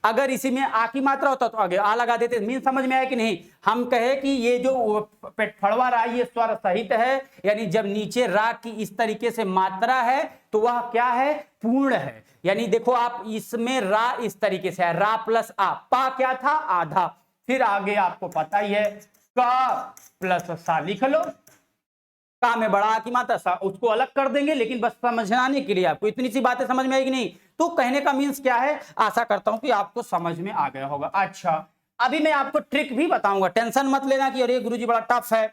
अगर इसी में आ की मात्रा होता तो आगे आ लगा देते। मीन समझ में आया कि नहीं? हम कहे कि ये जो फड़वा रा ये स्वर सहित है, यानी जब नीचे रा की इस तरीके से मात्रा है तो वह क्या है? पूर्ण है। यानी देखो आप, इसमें रा इस तरीके से है, रा प्लस आ, पा क्या था? आधा। फिर आगे आपको पता ही है, का प्लस सा लिख लो। का में बड़ा की मात्रा, सा उसको अलग कर देंगे, लेकिन बस समझाने के लिए आपको इतनी सी बातें समझ में आएगी नहीं। तो कहने का मीन्स क्या है? आशा करता हूं कि आपको समझ में आ गया होगा। अच्छा, अभी मैं आपको ट्रिक भी बताऊंगा, टेंशन मत लेना कि अरे गुरुजी बड़ा टफ है।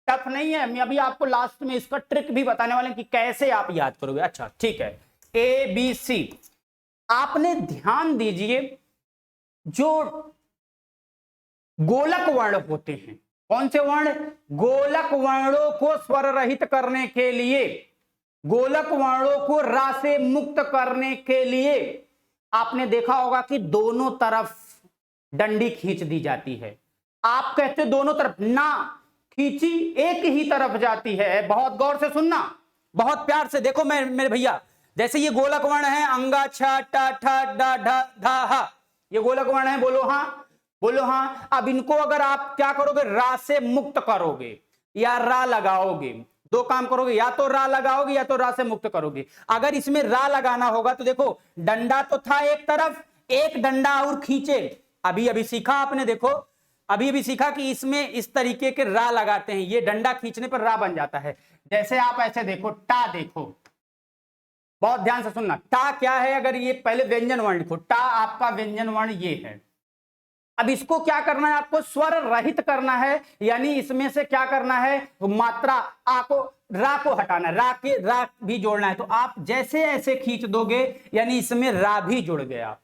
टफ नहीं है, मैं अभी आपको लास्ट में इसका ट्रिक भी बताने वाले कि कैसे आप याद करोगे। अच्छा ठीक है, ए बी सी। आपने ध्यान दीजिए, जो गोलक वर्ण होते हैं, कौन से वर्ण? गोलक वर्णों को स्वर रहित करने के लिए, गोलक वर्णों को रा से मुक्त करने के लिए आपने देखा होगा कि दोनों तरफ डंडी खींच दी जाती है। आप कहते दोनों तरफ ना, खींची एक ही तरफ जाती है। बहुत गौर से सुनना, बहुत प्यार से देखो मेरे भैया। जैसे ये गोलक वर्ण है, अंगा छ ट ठ ड ढ ध ह, ये गोलक वर्ण है, बोलो हाँ, बोलो हाँ। अब इनको अगर आप क्या करोगे? रा से मुक्त करोगे या रा लगाओगे, दो काम करोगे, या तो रा लगाओगे या तो रा से मुक्त करोगे। अगर इसमें रा लगाना होगा तो देखो, डंडा तो था एक तरफ, एक डंडा और खींचे। अभी अभी सीखा आपने, देखो अभी अभी सीखा कि इसमें इस तरीके के रा लगाते हैं, ये डंडा खींचने पर रा बन जाता है। जैसे आप ऐसे देखो, टा देखो, बहुत ध्यान से सुनना। टा क्या है? अगर ये पहले व्यंजन वर्ण लिखो, टा आपका व्यंजन वर्ण ये है। अब इसको क्या करना है? आपको स्वर रहित करना है, यानी इसमें से क्या करना है? मात्रा आ को, रा को हटाना, रा भी जोड़ना है। तो आप जैसे ऐसे खींच दोगे, यानी इसमें रा भी जुड़ गया।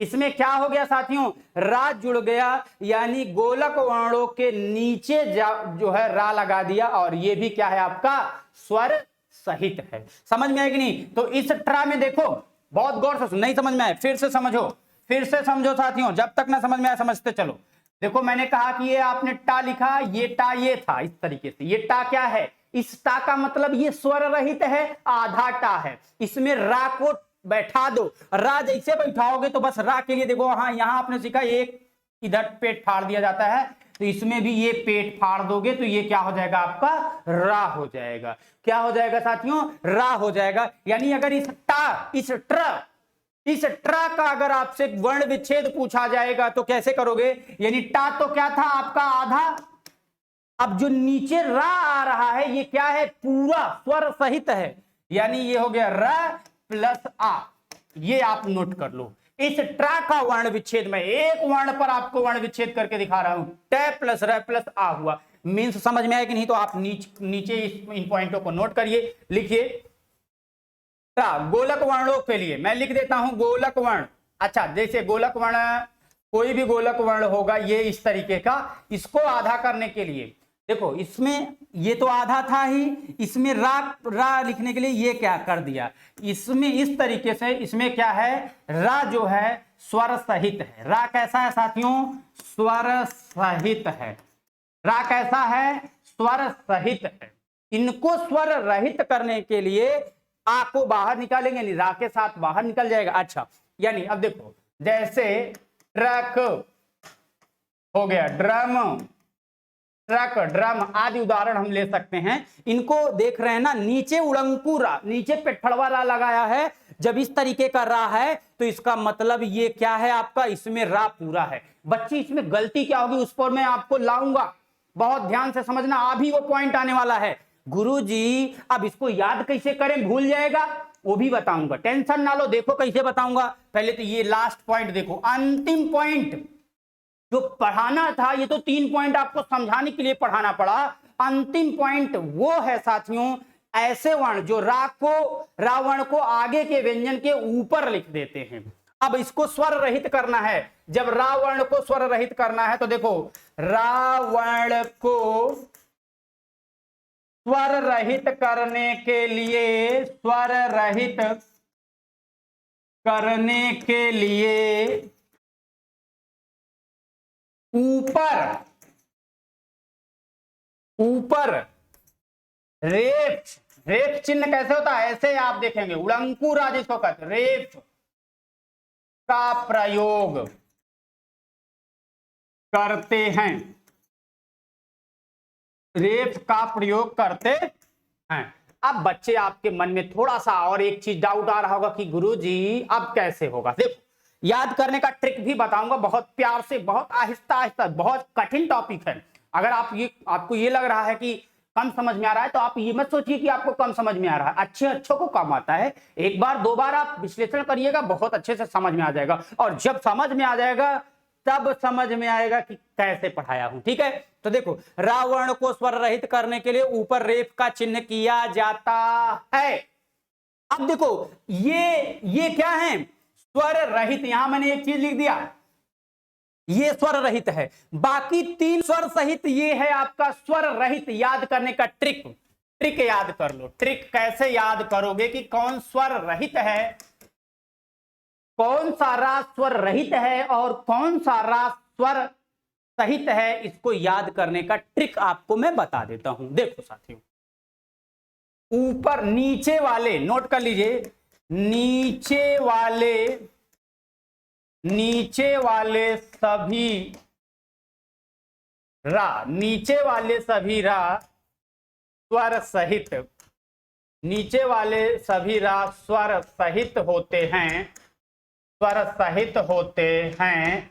इसमें क्या हो गया साथियों? रा जुड़ गया, यानी गोलक वर्णों के नीचे जो है रा लगा दिया, और ये भी क्या है आपका? स्वर सहित है। समझ में आएगी नहीं? तो इस ट्रा में देखो, बहुत गौर से, नहीं समझ में आए फिर से समझो, फिर से समझो साथियों, जब तक ना समझ में आए समझते चलो। देखो मैंने कहा कि ये आपने टा लिखा, ये टा ये था इस तरीके से। ये टा क्या है? इस टा का मतलब ये स्वर रहित है, आधा टा है। इसमें रा को बैठा दो, रा जैसे बैठाओगे तो बस रा के लिए देखो, हाँ यहां आपने सीखा एक इधर पेट फाड़ दिया जाता है, तो इसमें भी ये पेट फाड़ दोगे तो ये क्या हो जाएगा आपका? रा हो जाएगा। क्या हो जाएगा साथियों? रा हो जाएगा। यानी अगर इस ट्र का अगर आपसे वर्ण विच्छेद पूछा जाएगा तो कैसे करोगे? यानी टा तो क्या था आपका? आधा। अब जो नीचे रा आ रहा है ये क्या है? पूरा स्वर सहित है, यानी ये हो गया र प्लस आ। ये आप नोट कर लो, इस ट्रा का वर्ण विच्छेद में एक वर्ण पर आपको वर्ण विच्छेद करके दिखा रहा हूं, टे प्लस र प्लस आ हुआ। मीन्स समझ में आया कि नहीं? तो आप नीचे इन पॉइंटों को नोट करिए, लिखिए। गोलक वर्णों के लिए मैं लिख देता हूं गोलक वर्ण। अच्छा, जैसे गोलक वर्ण, कोई भी गोलक वर्ण होगा ये इस तरीके का, इसको आधा करने के लिए देखो, इसमें ये तो आधा था ही, इसमें रा लिखने के लिए ये क्या कर दिया, इसमें इस तरीके से, इसमें क्या है, रा जो है स्वर सहित है। रा कैसा है साथियों? स्वर सहित है। रा कैसा है? स्वर सहित है। इनको स्वर रहित करने के लिए आ को बाहर निकालेंगे, नहीं रा के साथ बाहर निकल जाएगा। अच्छा, यानी अब देखो, जैसे ट्रक हो गया, ड्रम, ट्रक, ड्रम आदि उदाहरण हम ले सकते हैं। इनको देख रहे हैं ना, नीचे उड़ंकू रा, नीचे पेटफड़वा रा लगाया है। जब इस तरीके का रा है तो इसका मतलब ये क्या है आपका, इसमें रा पूरा है। बच्ची इसमें गलती क्या होगी उस पर मैं आपको लाऊंगा, बहुत ध्यान से समझना, अभी वो पॉइंट आने वाला है। गुरुजी अब इसको याद कैसे करें, भूल जाएगा, वो भी बताऊंगा, टेंशन ना लो। देखो कैसे बताऊंगा, पहले तो ये लास्ट पॉइंट देखो, अंतिम पॉइंट जो पढ़ाना था, ये तो 3 पॉइंट आपको समझाने के लिए पढ़ाना पड़ा। अंतिम पॉइंट वो है साथियों, ऐसे वर्ण जो रा वर्ण को आगे के व्यंजन के ऊपर लिख देते हैं। अब इसको स्वर रहित करना है। जब रा वर्ण को स्वर रहित करना है तो देखो, रा वर्ण को स्वर रहित करने के लिए, स्वर रहित करने के लिए ऊपर रेफ चिन्ह कैसे होता है, ऐसे आप देखेंगे, उड़ंकू रा जिसको कहते, रेफ का प्रयोग करते हैं, रेफ का प्रयोग करते हैं। अब बच्चे आपके मन में थोड़ा सा और एक चीज डाउट आ रहा होगा कि गुरुजी अब कैसे होगा। देखो, याद करने का ट्रिक भी बताऊंगा, बहुत प्यार से, बहुत आहिस्ता आहिस्ता, बहुत कठिन टॉपिक है। अगर आपको ये लग रहा है कि कम समझ में आ रहा है तो आप ये मत सोचिए कि आपको कम समझ में आ रहा है, अच्छों को कम आता है। एक बार 2 बार आप विश्लेषण करिएगा, बहुत अच्छे से समझ में आ जाएगा, और जब समझ में आ जाएगा तब समझ में आएगा कि कैसे पढ़ाया हूं। ठीक है, तो देखो, रा वर्ण को स्वर रहित करने के लिए ऊपर रेफ का चिन्ह किया जाता है। अब देखो, ये क्या है, स्वर रहित। यहां मैंने एक चीज लिख दिया, ये स्वर रहित है, बाकी 3 स्वर सहित ये है आपका स्वर रहित। याद करने का ट्रिक याद कर लो। ट्रिक कैसे याद करोगे कि कौन स्वर रहित है, कौन सा रा स्वर रहित है और कौन सा रा स्वर सहित है, इसको याद करने का ट्रिक आपको मैं बता देता हूं। देखो साथियों, ऊपर नीचे वाले, नोट कर लीजिए, नीचे वाले सभी रा स्वर सहित, नीचे वाले सभी रा स्वर सहित होते हैं, स्वर सहित होते हैं,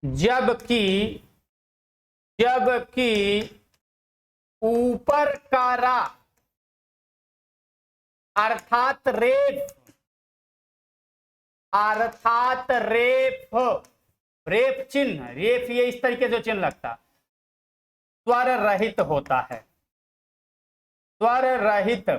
जबकि ऊपर का रा अर्थात रेफ चिन्ह, रेफ ये इस तरीके से चिन्ह लगता, स्वर रहित होता है, स्वर रहित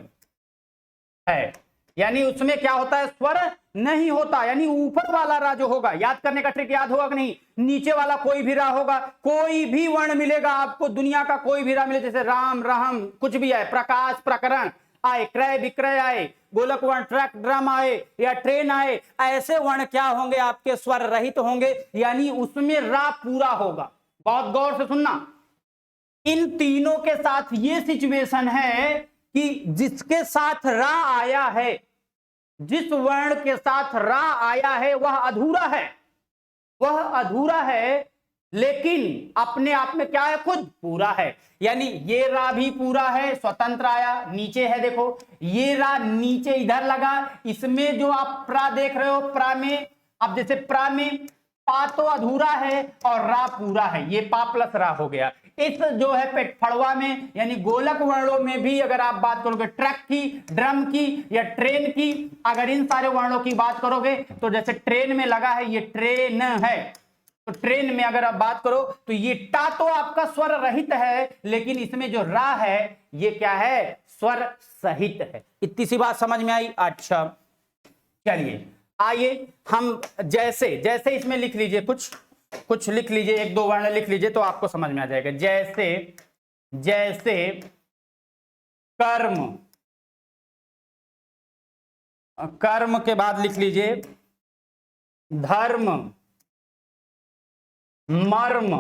है। यानी उसमें क्या होता है, स्वर नहीं होता। यानी ऊपर वाला रा जो होगा, याद करने का ट्रिक याद होगा कि नहीं, नीचे वाला कोई भी रा होगा, कोई भी वर्ण मिलेगा आपको, दुनिया का कोई भी रा मिले, जैसे राम, रहम, कुछ भी आए, प्रकाश, प्रकरण आए, क्रय विक्रय आए, गोलक वर्ण, ट्रक, ड्रम आए या ट्रेन आए, ऐसे वर्ण क्या होंगे आपके, स्वर रहित होंगे। यानी उसमें रा पूरा होगा। बहुत गौर से सुनना, इन तीनों के साथ ये सिचुएशन है कि जिसके साथ रा आया है, जिस वर्ण के साथ रा आया है वह अधूरा है, लेकिन अपने आप में क्या है, खुद पूरा है। यानी ये रा भी पूरा है, स्वतंत्र आया, नीचे है, देखो ये रा नीचे इधर लगा, इसमें जो आप प्रा देख रहे हो, प्रा में, अब जैसे प्रा में पा तो अधूरा है और रा पूरा है, ये पा प्लस रा हो गया। इस जो है पेटफड़वा में यानी गोलक वर्णों में भी अगर आप बात करोगे ट्रक की, ड्रम की या ट्रेन की, अगर इन सारे वर्णों की बात करोगे तो जैसे ट्रेन में लगा है ये ट्रेन है, तो ट्रेन में अगर आप बात करो तो ये टा तो आपका स्वर रहित है, लेकिन इसमें जो रा है ये क्या है, स्वर सहित है। इतनी सी बात समझ में आई। अच्छा चलिए आइए हम जैसे जैसे इसमें लिख लीजिए, कुछ लिख लीजिए, एक दो वर्ण लिख लीजिए तो आपको समझ में आ जाएगा। जैसे जैसे कर्म, कर्म के बाद लिख लीजिए धर्म, मर्म,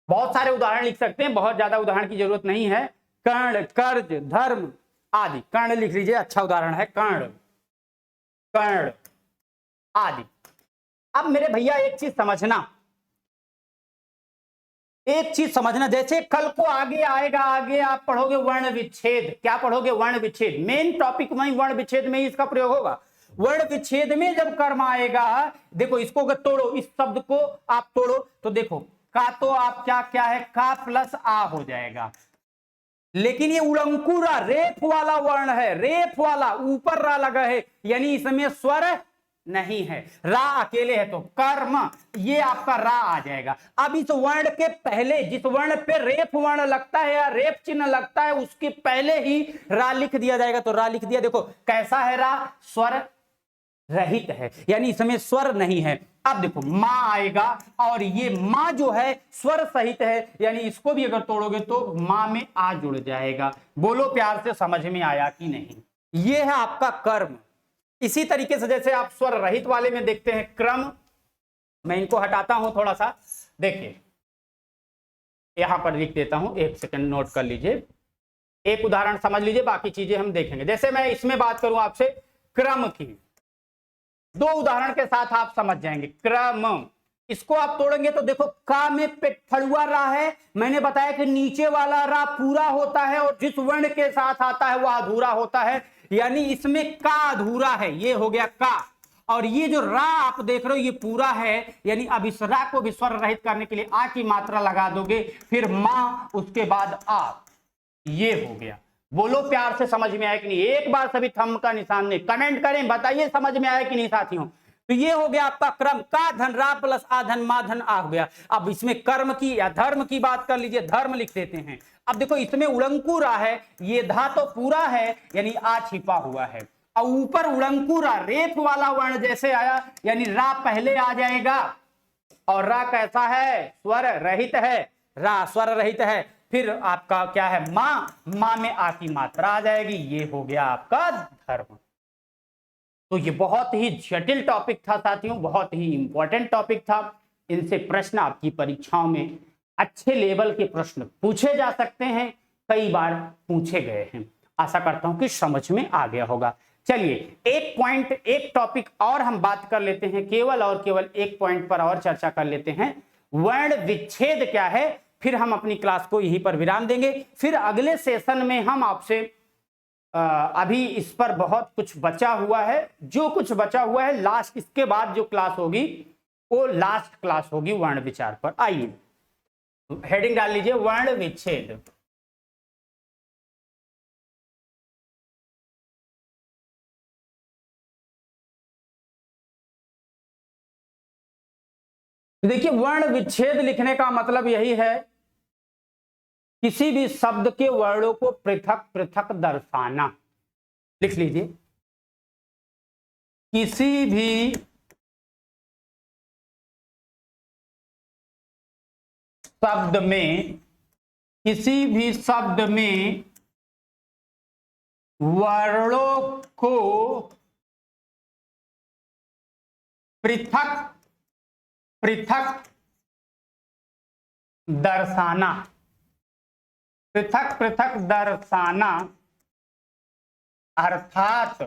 बहुत सारे उदाहरण लिख सकते हैं, बहुत ज्यादा उदाहरण की जरूरत नहीं है। कर्ण, कर्ज, धर्म आदि, कर्ण लिख लीजिए, अच्छा उदाहरण है कर्ण, कर्ण आदि। अब मेरे भैया एक चीज समझना, एक चीज समझना, जैसे कल को आगे आएगा, आगे आप पढ़ोगे वर्ण विच्छेद। क्या पढ़ोगे, वर्ण विच्छेद। मेन टॉपिक में वर्ण विच्छेद में ही इसका प्रयोग होगा। वर्ण विच्छेद में जब कर्म आएगा, देखो इसको अगर तोड़ो, इस शब्द को आप तोड़ो तो देखो का तो आप क्या है, का प्लस आ हो जाएगा, लेकिन ये उलंकुरा रेफ वाला वर्ण है, रेफ वाला, ऊपर रा लगा है, यानी इसमें स्वर नहीं है, रा अकेले है, तो कर्म ये आपका रा आ जाएगा। अब इस वर्ण के पहले जिस वर्ण पे रेफ वर्ण लगता है या रेफ चिन्ह लगता है उसके पहले ही रा लिख दिया जाएगा, तो रा लिख दिया। देखो कैसा है रा, स्वर रहित है, यानी इसमें स्वर नहीं है। अब देखो मां आएगा और ये मां जो है स्वर सहित है, यानी इसको भी अगर तोड़ोगे तो मां में आ जुड़ जाएगा। बोलो प्यार से समझ में आया कि नहीं। ये है आपका कर्म। इसी तरीके से जैसे आप स्वर रहित वाले में देखते हैं क्रम, मैं इनको हटाता हूं थोड़ा सा, देखिए यहां पर लिख देता हूं, एक सेकंड नोट कर लीजिए, एक उदाहरण समझ लीजिए, बाकी चीजें हम देखेंगे। जैसे मैं इसमें बात करूं आपसे क्रम की, दो उदाहरण के साथ आप समझ जाएंगे। क्रम, इसको आप तोड़ेंगे तो देखो का में पेटफड़ुआ रा है, मैंने बताया कि नीचे वाला रा पूरा होता है और जिस वर्ण के साथ आता है वह अधूरा होता है, यानी इसमें का अधूरा है, ये हो गया का। और ये जो रा आप देख रहे हो ये पूरा है, यानी अब इस रा को भी स्वर रहित करने के लिए आ की मात्रा लगा दोगे, फिर मां, उसके बाद आ, ये हो गया। बोलो प्यार से समझ में आया कि नहीं। एक बार सभी थंब का निशान नहीं, कमेंट करें, बताइए समझ में आया कि नहीं साथियों। तो ये हो गया आपका क्रम, का धन रा प्लस आ धन मा धन आ हो गया। अब इसमें कर्म की या धर्म की बात कर लीजिए, धर्म लिख देते हैं। अब देखो इसमें उड़ंकु रा है, ये धा तो पूरा है, यानी आ छिपा हुआ है, और ऊपर उड़ंकु रा रेफ वाला वर्ण जैसे आया, यानी रा पहले आ जाएगा, और रा कैसा है, स्वर रहित है, रा स्वर रहित है, फिर आपका क्या है मां में आ की मात्रा आ जाएगी, ये हो गया आपका धर्म। तो ये बहुत ही जटिल टॉपिक था साथियों, बहुत ही इंपॉर्टेंट टॉपिक था। इनसे प्रश्न आपकी परीक्षाओं में अच्छे लेवल के प्रश्न पूछे जा सकते हैं, कई बार पूछे गए हैं। आशा करता हूं कि समझ में आ गया होगा। चलिए एक पॉइंट, एक टॉपिक और हम बात कर लेते हैं, केवल और केवल एक पॉइंट पर और चर्चा कर लेते हैं, वर्ण विच्छेद क्या है। फिर हम अपनी क्लास को यहीं पर विराम देंगे। फिर अगले सेशन में हम आपसे अभी इस पर बहुत कुछ बचा हुआ है, जो कुछ बचा हुआ है लास्ट, इसके बाद जो क्लास होगी वो लास्ट क्लास होगी वर्ण विचार पर। आइए हेडिंग डाल लीजिए, वर्ण विच्छेद। देखिए वर्ण विच्छेद लिखने का मतलब यही है, किसी भी शब्द के वर्णों को पृथक पृथक दर्शाना। लिख लीजिए, किसी भी शब्द में, किसी भी शब्द में वर्णों को पृथक पृथक दर्शाना, पृथक पृथक दर्शाना, अर्थात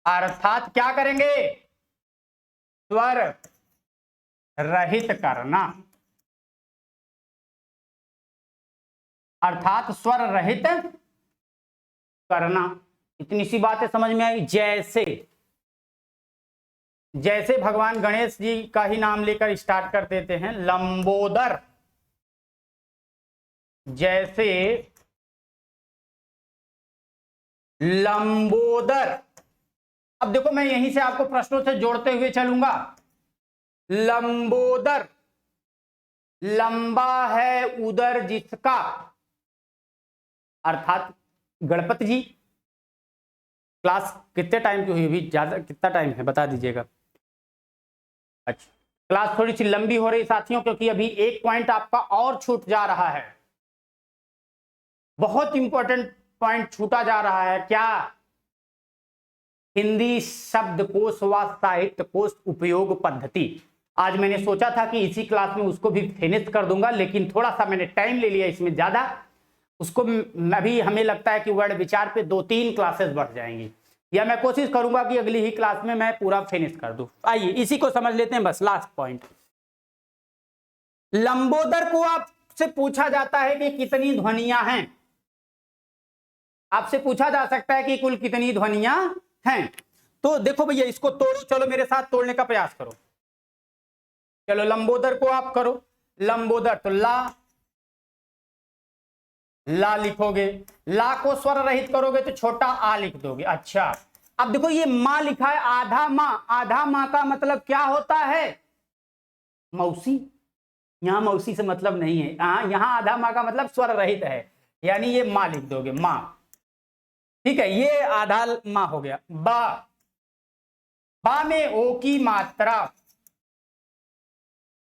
अर्थात क्या करेंगे, स्वर रहित करना, अर्थात स्वर रहित करना। इतनी सी बातें समझ में आई। जैसे जैसे भगवान गणेश जी का ही नाम लेकर स्टार्ट कर देते हैं, लंबोदर। जैसे लंबोदर। अब देखो मैं यहीं से आपको प्रश्नों से जोड़ते हुए चलूंगा। लंबोदर, लंबा है उदर जिसका, अर्थात गणपति जी। क्लास कितने टाइम की हुई? अभी ज्यादा कितना टाइम है बता दीजिएगा। अच्छा, क्लास थोड़ी सी लंबी हो रही साथियों, क्योंकि अभी एक पॉइंट आपका और छूट जा रहा है। बहुत इंपॉर्टेंट पॉइंट छूटा जा रहा है। क्या? हिंदी शब्दकोश व साहित्य कोश उपयोग पद्धति। आज मैंने सोचा था कि इसी क्लास में उसको भी फिनिश कर दूंगा, लेकिन थोड़ा सा मैंने टाइम ले लिया इसमें ज्यादा। उसको अभी हमें लगता है कि वर्ड विचार पे 2-3 क्लासेस बढ़ जाएंगी, या मैं कोशिश करूंगा कि अगली ही क्लास में मैं पूरा फिनिश कर दूं। आइए इसी को समझ लेते हैं, बस लास्ट पॉइंट। लंबोदर को आपसे पूछा जाता है कि कितनी ध्वनियां हैं। आपसे पूछा जा सकता है कि कुल कितनी ध्वनियां हैं। तो देखो भैया, इसको तोड़ो, चलो मेरे साथ तोड़ने का प्रयास करो। चलो लंबोदर को आप करो। लंबोदर तो ला लिखोगे, ला को स्वर रहित करोगे तो छोटा आ लिख दोगे। अच्छा, अब देखो ये माँ लिखा है, आधा माँ। आधा माँ का मतलब क्या होता है? मौसी। यहां मौसी से मतलब नहीं है, यहां आधा माँ का मतलब स्वर रहित है, यानी ये माँ लिख दोगे, माँ। ठीक है, ये आधा माँ हो गया। बा, बा में ओ की मात्रा,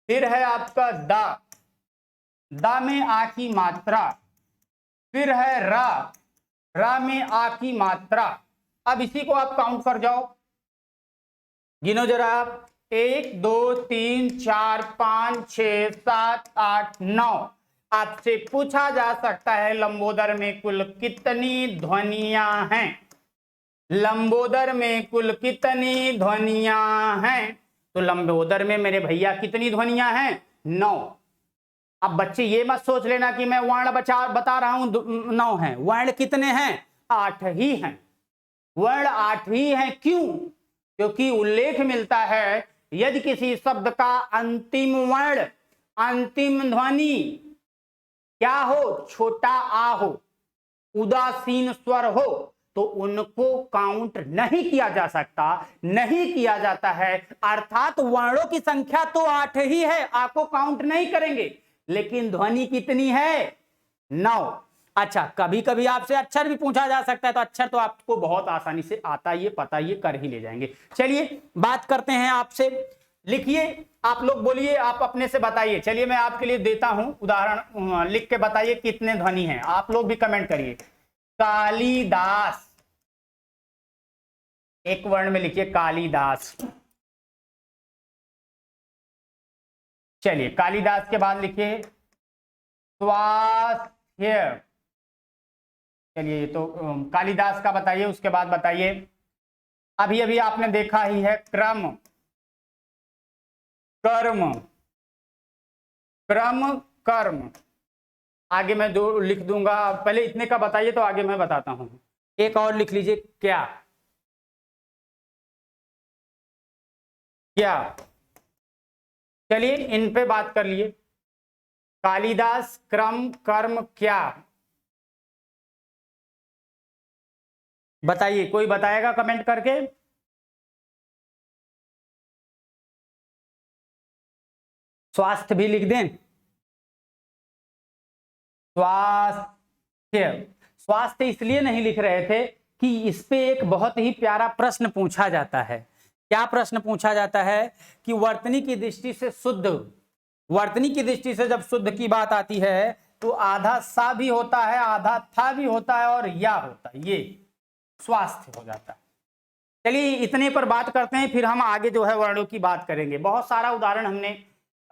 फिर है आपका दा, दा में आ की मात्रा, फिर है रा, रा में आ की मात्रा। अब इसी को आप काउंट कर जाओ, गिनो जरा आप। 1 2 3 4 5 6 7 8 9। आपसे पूछा जा सकता है लंबोदर में कुल कितनी ध्वनियां हैं। लंबोदर में कुल कितनी ध्वनियां हैं? तो लंबोदर में मेरे भैया कितनी ध्वनियां हैं? 9। अब बच्चे ये मत सोच लेना कि मैं वर्ण बता रहा हूं 9 है। वर्ण कितने हैं? 8 ही हैं। वर्ण 8 ही हैं। क्यों? क्योंकि उल्लेख मिलता है यदि किसी शब्द का अंतिम वर्ण, अंतिम ध्वनि क्या हो? छोटा आ हो, उदासीन स्वर हो, तो उनको काउंट नहीं किया जा सकता, नहीं किया जाता है। अर्थात वर्णों की संख्या तो 8 ही है, आपको काउंट नहीं करेंगे, लेकिन ध्वनि कितनी है? 9। अच्छा, कभी कभी आपसे अक्षर भी पूछा जा सकता है, तो अक्षर तो आपको बहुत आसानी से आता, ये पता, ये कर ही ले जाएंगे। चलिए बात करते हैं आपसे। लिखिए, आप लोग बोलिए, आप अपने से बताइए। चलिए मैं आपके लिए देता हूं उदाहरण, लिख के बताइए कितने ध्वनि हैं। आप लोग भी कमेंट करिए। कालिदास, एक वर्ण में लिखिए कालिदास। चलिए कालिदास के बाद लिखिए स्वास्थ्य। चलिए तो कालिदास का बताइए, उसके बाद बताइए। अभी अभी आपने देखा ही है क्रम, कर्म, क्रम कर्म। आगे मैं जो लिख दूंगा, पहले इतने का बताइए तो आगे मैं बताता हूं। एक और लिख लीजिए, क्या। क्या। चलिए इन पे बात कर लिए। कालिदास, क्रम, कर्म, क्या। बताइए, कोई बताएगा कमेंट करके? स्वास्थ्य भी लिख दें। स्वास्थ्य, स्वास्थ्य इसलिए नहीं लिख रहे थे कि इस पे एक बहुत ही प्यारा प्रश्न पूछा जाता है। क्या प्रश्न पूछा जाता है? कि वर्तनी की दृष्टि से शुद्ध, वर्तनी की दृष्टि से जब शुद्ध की बात आती है तो आधा सा भी होता है, आधा था भी होता है, और या होता है, ये स्वास्थ्य हो जाता है। चलिए इतने पर बात करते हैं, फिर हम आगे जो है वर्णों की बात करेंगे। बहुत सारा उदाहरण हमने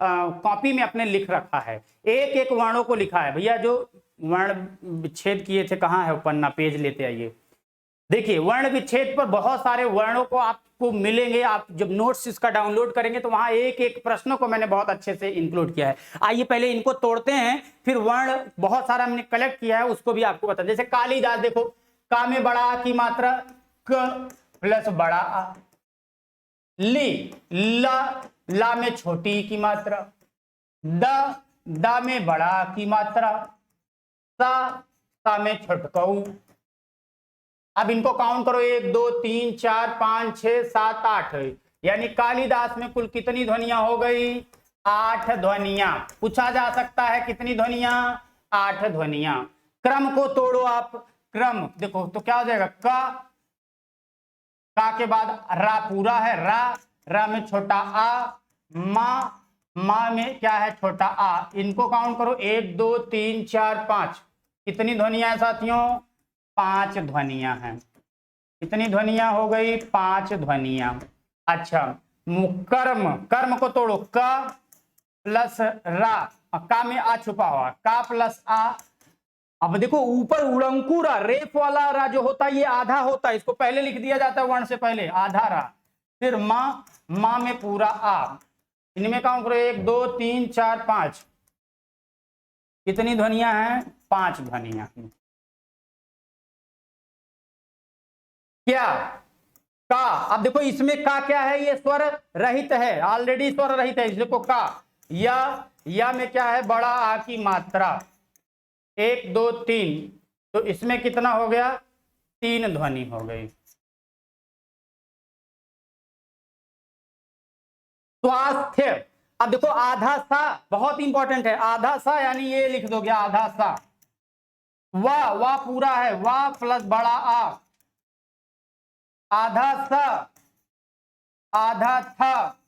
कॉपी में अपने लिख रखा है, एक एक वर्णों को लिखा है। भैया जो वर्ण विच्छेद किए थे, कहाँ है पन्ना, पेज लेते आइए। देखिए वर्ण विच्छेद पर बहुत सारे वर्णों को आपको मिलेंगे। आप जब नोट्स इसका डाउनलोड करेंगे तो वहां एक एक प्रश्नों को मैंने बहुत अच्छे से इंक्लूड किया है। आइए पहले इनको तोड़ते हैं, फिर वर्ण बहुत सारा हमने कलेक्ट किया है उसको भी आपको बता। जैसे कालिदास, देखो का में बड़ा आ की मात्रा क प्लस बड़ा आ, ली, ला में छोटी ई की मात्रा, दा में बड़ा की मात्रा, सा में छटकऊ। अब इनको काउंट करो, 1 2 3 4 5 6 7 8, यानी कालिदास में कुल कितनी ध्वनियां हो गई? 8 ध्वनियां। पूछा जा सकता है कितनी ध्वनियां? 8 ध्वनियां। क्रम को तोड़ो आप, क्रम देखो तो क्या हो जाएगा? का के बाद रा पूरा है, रा में छोटा आ, माँ में क्या है? छोटा आ। इनको काउंट करो, 1 2 3 4 5। कितनी ध्वनियां हैं साथियों? 5 ध्वनियां हैं। कितनी ध्वनियां हो गई? 5 ध्वनियां। अच्छा, कर्म को तोड़ो, क प्लस रा, का में आ छुपा हुआ, का प्लस आ। अब देखो ऊपर उड़ंकू रा, रेफ वाला रा जो होता है ये आधा होता है, इसको पहले लिख दिया जाता है वर्ण से पहले, आधा रा। फिर माँ में पूरा आ। इनमें काउंट करो, 1 2 3 4 5। कितनी ध्वनियां हैं? 5 ध्वनियां। क्या? का। अब देखो इसमें का क्या है? ये स्वर रहित है, ऑलरेडी स्वर रहित है। देखो का, या में क्या है? बड़ा आ की मात्रा, 1 2 3। तो इसमें कितना हो गया? 3 ध्वनि हो गई। स्वास्थ्य। अब देखो आधा सा बहुत इंपॉर्टेंट है, आधा सा यानी ये लिख दोगे आधा सा। वाह पूरा है, वाह प्लस बड़ा आ, आधा सा, आधा था,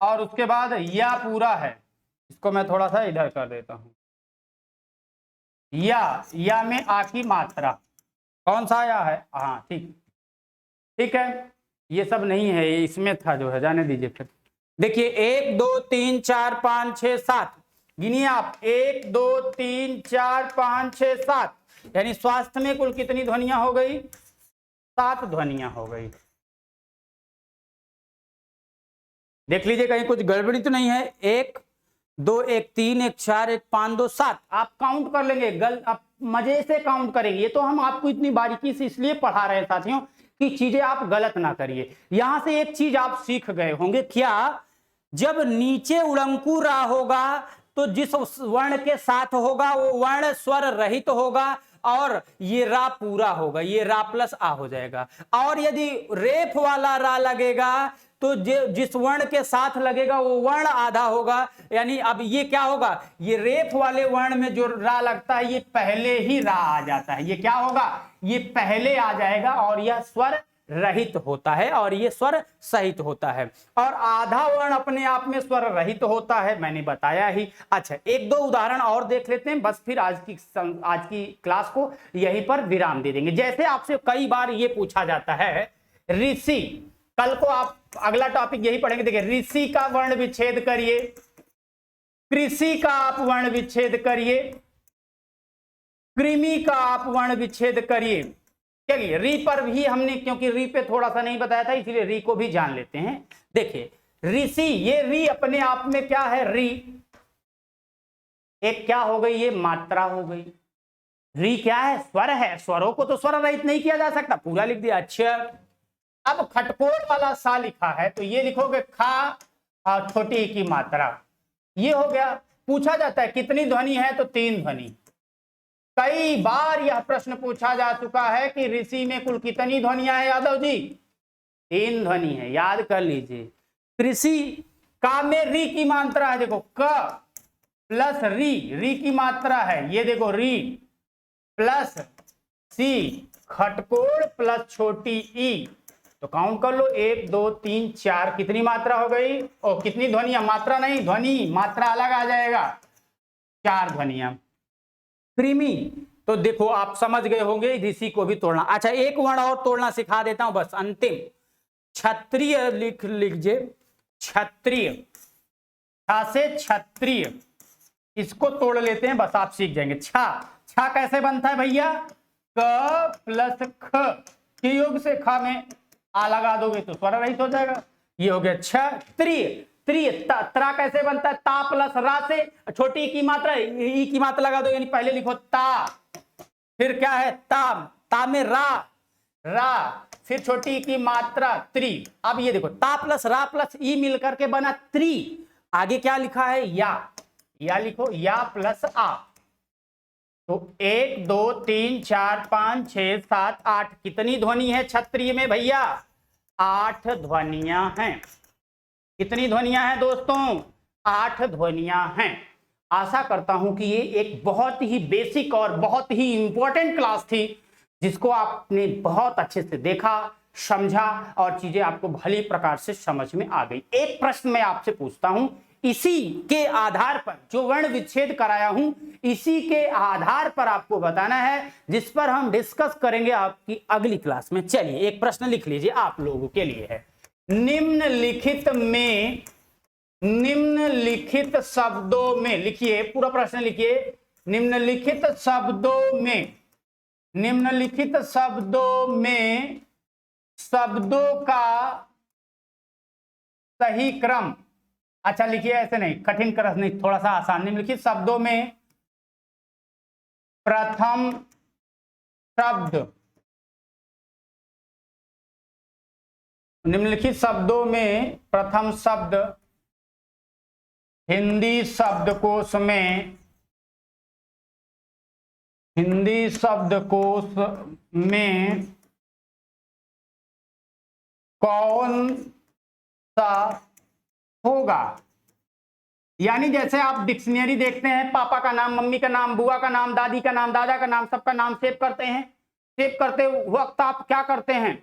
और उसके बाद या पूरा है। इसको मैं थोड़ा सा इधर कर देता हूं। या में आ की मात्रा, कौन सा आया है? हाँ ठीक है, ये सब नहीं है, ये इसमें था जो है, जाने दीजिए। फिर देखिए 1 2 3 4 5 6 7, गिनिए आप, 1 2 3 4 5 6 7, यानी स्वास्थ्य में कुल कितनी ध्वनियां हो गई? 7 ध्वनियां हो गई। देख लीजिए कहीं कुछ गड़बड़ी तो नहीं है। 1 2 1 3 1 4 1 5 2 7 आप काउंट कर लेंगे, आप मजे से काउंट करेंगे। ये तो हम आपको इतनी बारीकी से इसलिए पढ़ा रहे हैं साथियों कि चीजें आप गलत ना करिए। यहां से एक चीज आप सीख गए होंगे, क्या? जब नीचे उड़ंकू रा होगा तो जिस वर्ण के साथ होगा वो वर्ण स्वर रहित होगा, और ये रा पूरा होगा, ये रा प्लस आ हो जाएगा। और यदि रेफ वाला रा लगेगा तो जिस वर्ण के साथ लगेगा वो वर्ण आधा होगा, यानी अब ये क्या होगा? ये रेफ वाले वर्ण में जो रा लगता है ये पहले ही रा आ जाता है। ये क्या होगा? ये पहले आ जाएगा, और यह स्वर रहित होता है और ये स्वर सहित होता है। और आधा वर्ण अपने आप में स्वर रहित होता है, मैंने बताया ही। अच्छा, 1 2 उदाहरण और देख लेते हैं, बस फिर आज की क्लास को यहीं पर विराम दे देंगे। जैसे आपसे कई बार ये पूछा जाता है, ऋषि, कल को आप अगला टॉपिक यही पढ़ेंगे। देखिए, ऋषि का वर्ण विच्छेद करिए, कृषि का आप वर्ण विच्छेद करिए, कृमि का आप वर्ण विच्छेद करिए। चलिए री पर भी हमने, क्योंकि री पे थोड़ा सा नहीं बताया था, इसलिए री को भी जान लेते हैं। देखिए ऋषि, ये री अपने आप में क्या है? री एक क्या हो गई? ये मात्रा हो गई। री क्या है? स्वर है। स्वरों को तो स्वर रहित नहीं किया जा सकता, पूरा लिख दिया। अक्षर। अब खटकोड़ वाला सा लिखा है तो ये लिखोगे खा और छोटी की मात्रा, ये हो गया। पूछा जाता है कितनी ध्वनि है? तो 3 ध्वनि। कई बार यह प्रश्न पूछा जा चुका है कि ऋषि में कुल कितनी ध्वनियां हैं यादव जी? 3 ध्वनि है, याद कर लीजिए। कृषि का में री की मात्रा है, देखो क प्लस री की मात्रा है, ये देखो री प्लस सी, खटकोड़ प्लस छोटी ई। तो काउंट कर लो, 1 2 3 4, कितनी मात्रा हो गई? ओ कितनी ध्वनियां? मात्रा नहीं, ध्वनि, मात्रा अलग आ जाएगा। 4 ध्वनियां। कृमि, तो देखो आप समझ गए होंगे ऋषि को भी तोड़ना। अच्छा, एक वर्ण और तोड़ना सिखा देता हूं, बस अंतिम। क्षत्रिय लिख लीजिए, क्षत्रिय, छा से क्षत्रिय, इसको तोड़ लेते हैं, बस आप सीख जाएंगे। छा कैसे बनता है भैया? क प्लस ख के योग से खा में आ लगा दोगे तो स्वर रहित हो जाएगा। ये हो गया क्षत्रिय। त्रिय, त्रा कैसे बनता है? ता प्लस रा से छोटी की मात्रा ई की मात्रा लगा दो, यानी पहले लिखो ता, फिर क्या है? ता में रा, रा, फिर छोटी की मात्रा त्रि। अब ये देखो ता प्लस रा प्लस ई मिलकर के बना त्रि। आगे क्या लिखा है, या लिखो, या प्लस आ। तो 1 2 3 4 5 6 7 8 कितनी ध्वनि है क्षत्रिय में भैया, 8 ध्वनियां हैं। कितनी ध्वनियां हैं दोस्तों, 8 ध्वनियां हैं। आशा करता हूं कि ये एक बहुत ही बेसिक और बहुत ही इंपॉर्टेंट क्लास थी, जिसको आपने बहुत अच्छे से देखा, समझा और चीजें आपको भली प्रकार से समझ में आ गई। एक प्रश्न मैं आपसे पूछता हूं, इसी के आधार पर जो वर्ण विच्छेद कराया हूं, इसी के आधार पर आपको बताना है, जिस पर हम डिस्कस करेंगे आपकी अगली क्लास में। चलिए एक प्रश्न लिख लीजिए, आप लोगों के लिए है। निम्नलिखित शब्दों में, लिखिए पूरा प्रश्न लिखिए। निम्नलिखित शब्दों में शब्दों का सही क्रम, अच्छा लिखिए, ऐसे नहीं, कठिन क्रम नहीं, थोड़ा सा आसान। निम्नलिखित शब्दों में प्रथम शब्द हिंदी शब्दकोश में कौन सा होगा। यानी जैसे आप डिक्शनरी देखते हैं, पापा का नाम, मम्मी का नाम, बुआ का नाम, दादी का नाम, दादा का नाम, सबका नाम सेव करते हैं। सेव करते वक्त आप क्या करते हैं,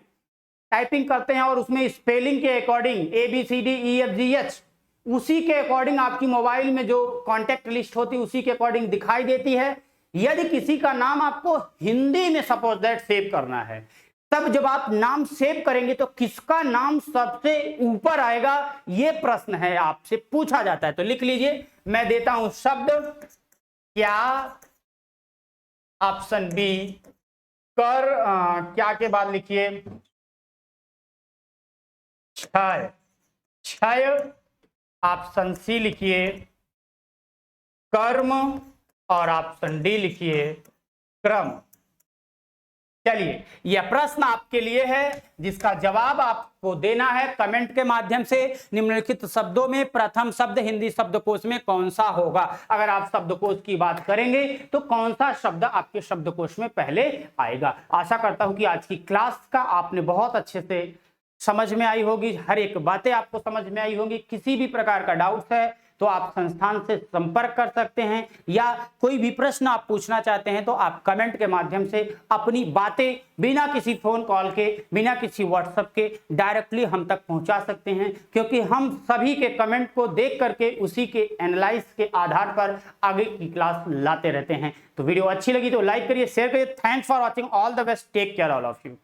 टाइपिंग करते हैं, और उसमें स्पेलिंग के अकॉर्डिंग ABCDEFGH, उसी के अकॉर्डिंग आपकी मोबाइल में जो कॉन्टेक्ट लिस्ट होती है उसी के अकॉर्डिंग दिखाई देती है। यदि किसी का नाम आपको हिंदी में सपोज दैट सेव करना है, तब जब आप नाम सेव करेंगे तो किसका नाम सबसे ऊपर आएगा, यह प्रश्न है, आपसे पूछा जाता है। तो लिख लीजिए, मैं देता हूं शब्द क्या, ऑप्शन बी कर, क्या के बाद लिखिए क्षय, ऑप्शन सी लिखिए कर्म, और ऑप्शन डी लिखिए क्रम। चलिए यह प्रश्न आपके लिए है, जिसका जवाब आपको देना है कमेंट के माध्यम से। निम्नलिखित शब्दों में प्रथम शब्द हिंदी शब्दकोश में कौन सा होगा। अगर आप शब्दकोश की बात करेंगे तो कौन सा शब्द आपके शब्दकोश में पहले आएगा। आशा करता हूं कि आज की क्लास का आपने बहुत अच्छे से समझ में आई होगी, हर एक बातें आपको समझ में आई होंगी। किसी भी प्रकार का डाउट है तो आप संस्थान से संपर्क कर सकते हैं, या कोई भी प्रश्न आप पूछना चाहते हैं तो आप कमेंट के माध्यम से अपनी बातें बिना किसी फोन कॉल के, बिना किसी व्हाट्सएप के डायरेक्टली हम तक पहुंचा सकते हैं, क्योंकि हम सभी के कमेंट को देख करके उसी के एनालाइज के आधार पर आगे की क्लास लाते रहते हैं। तो वीडियो अच्छी लगी तो लाइक करिए, शेयर करिए। Thanks for watching, all the best, take care all of you.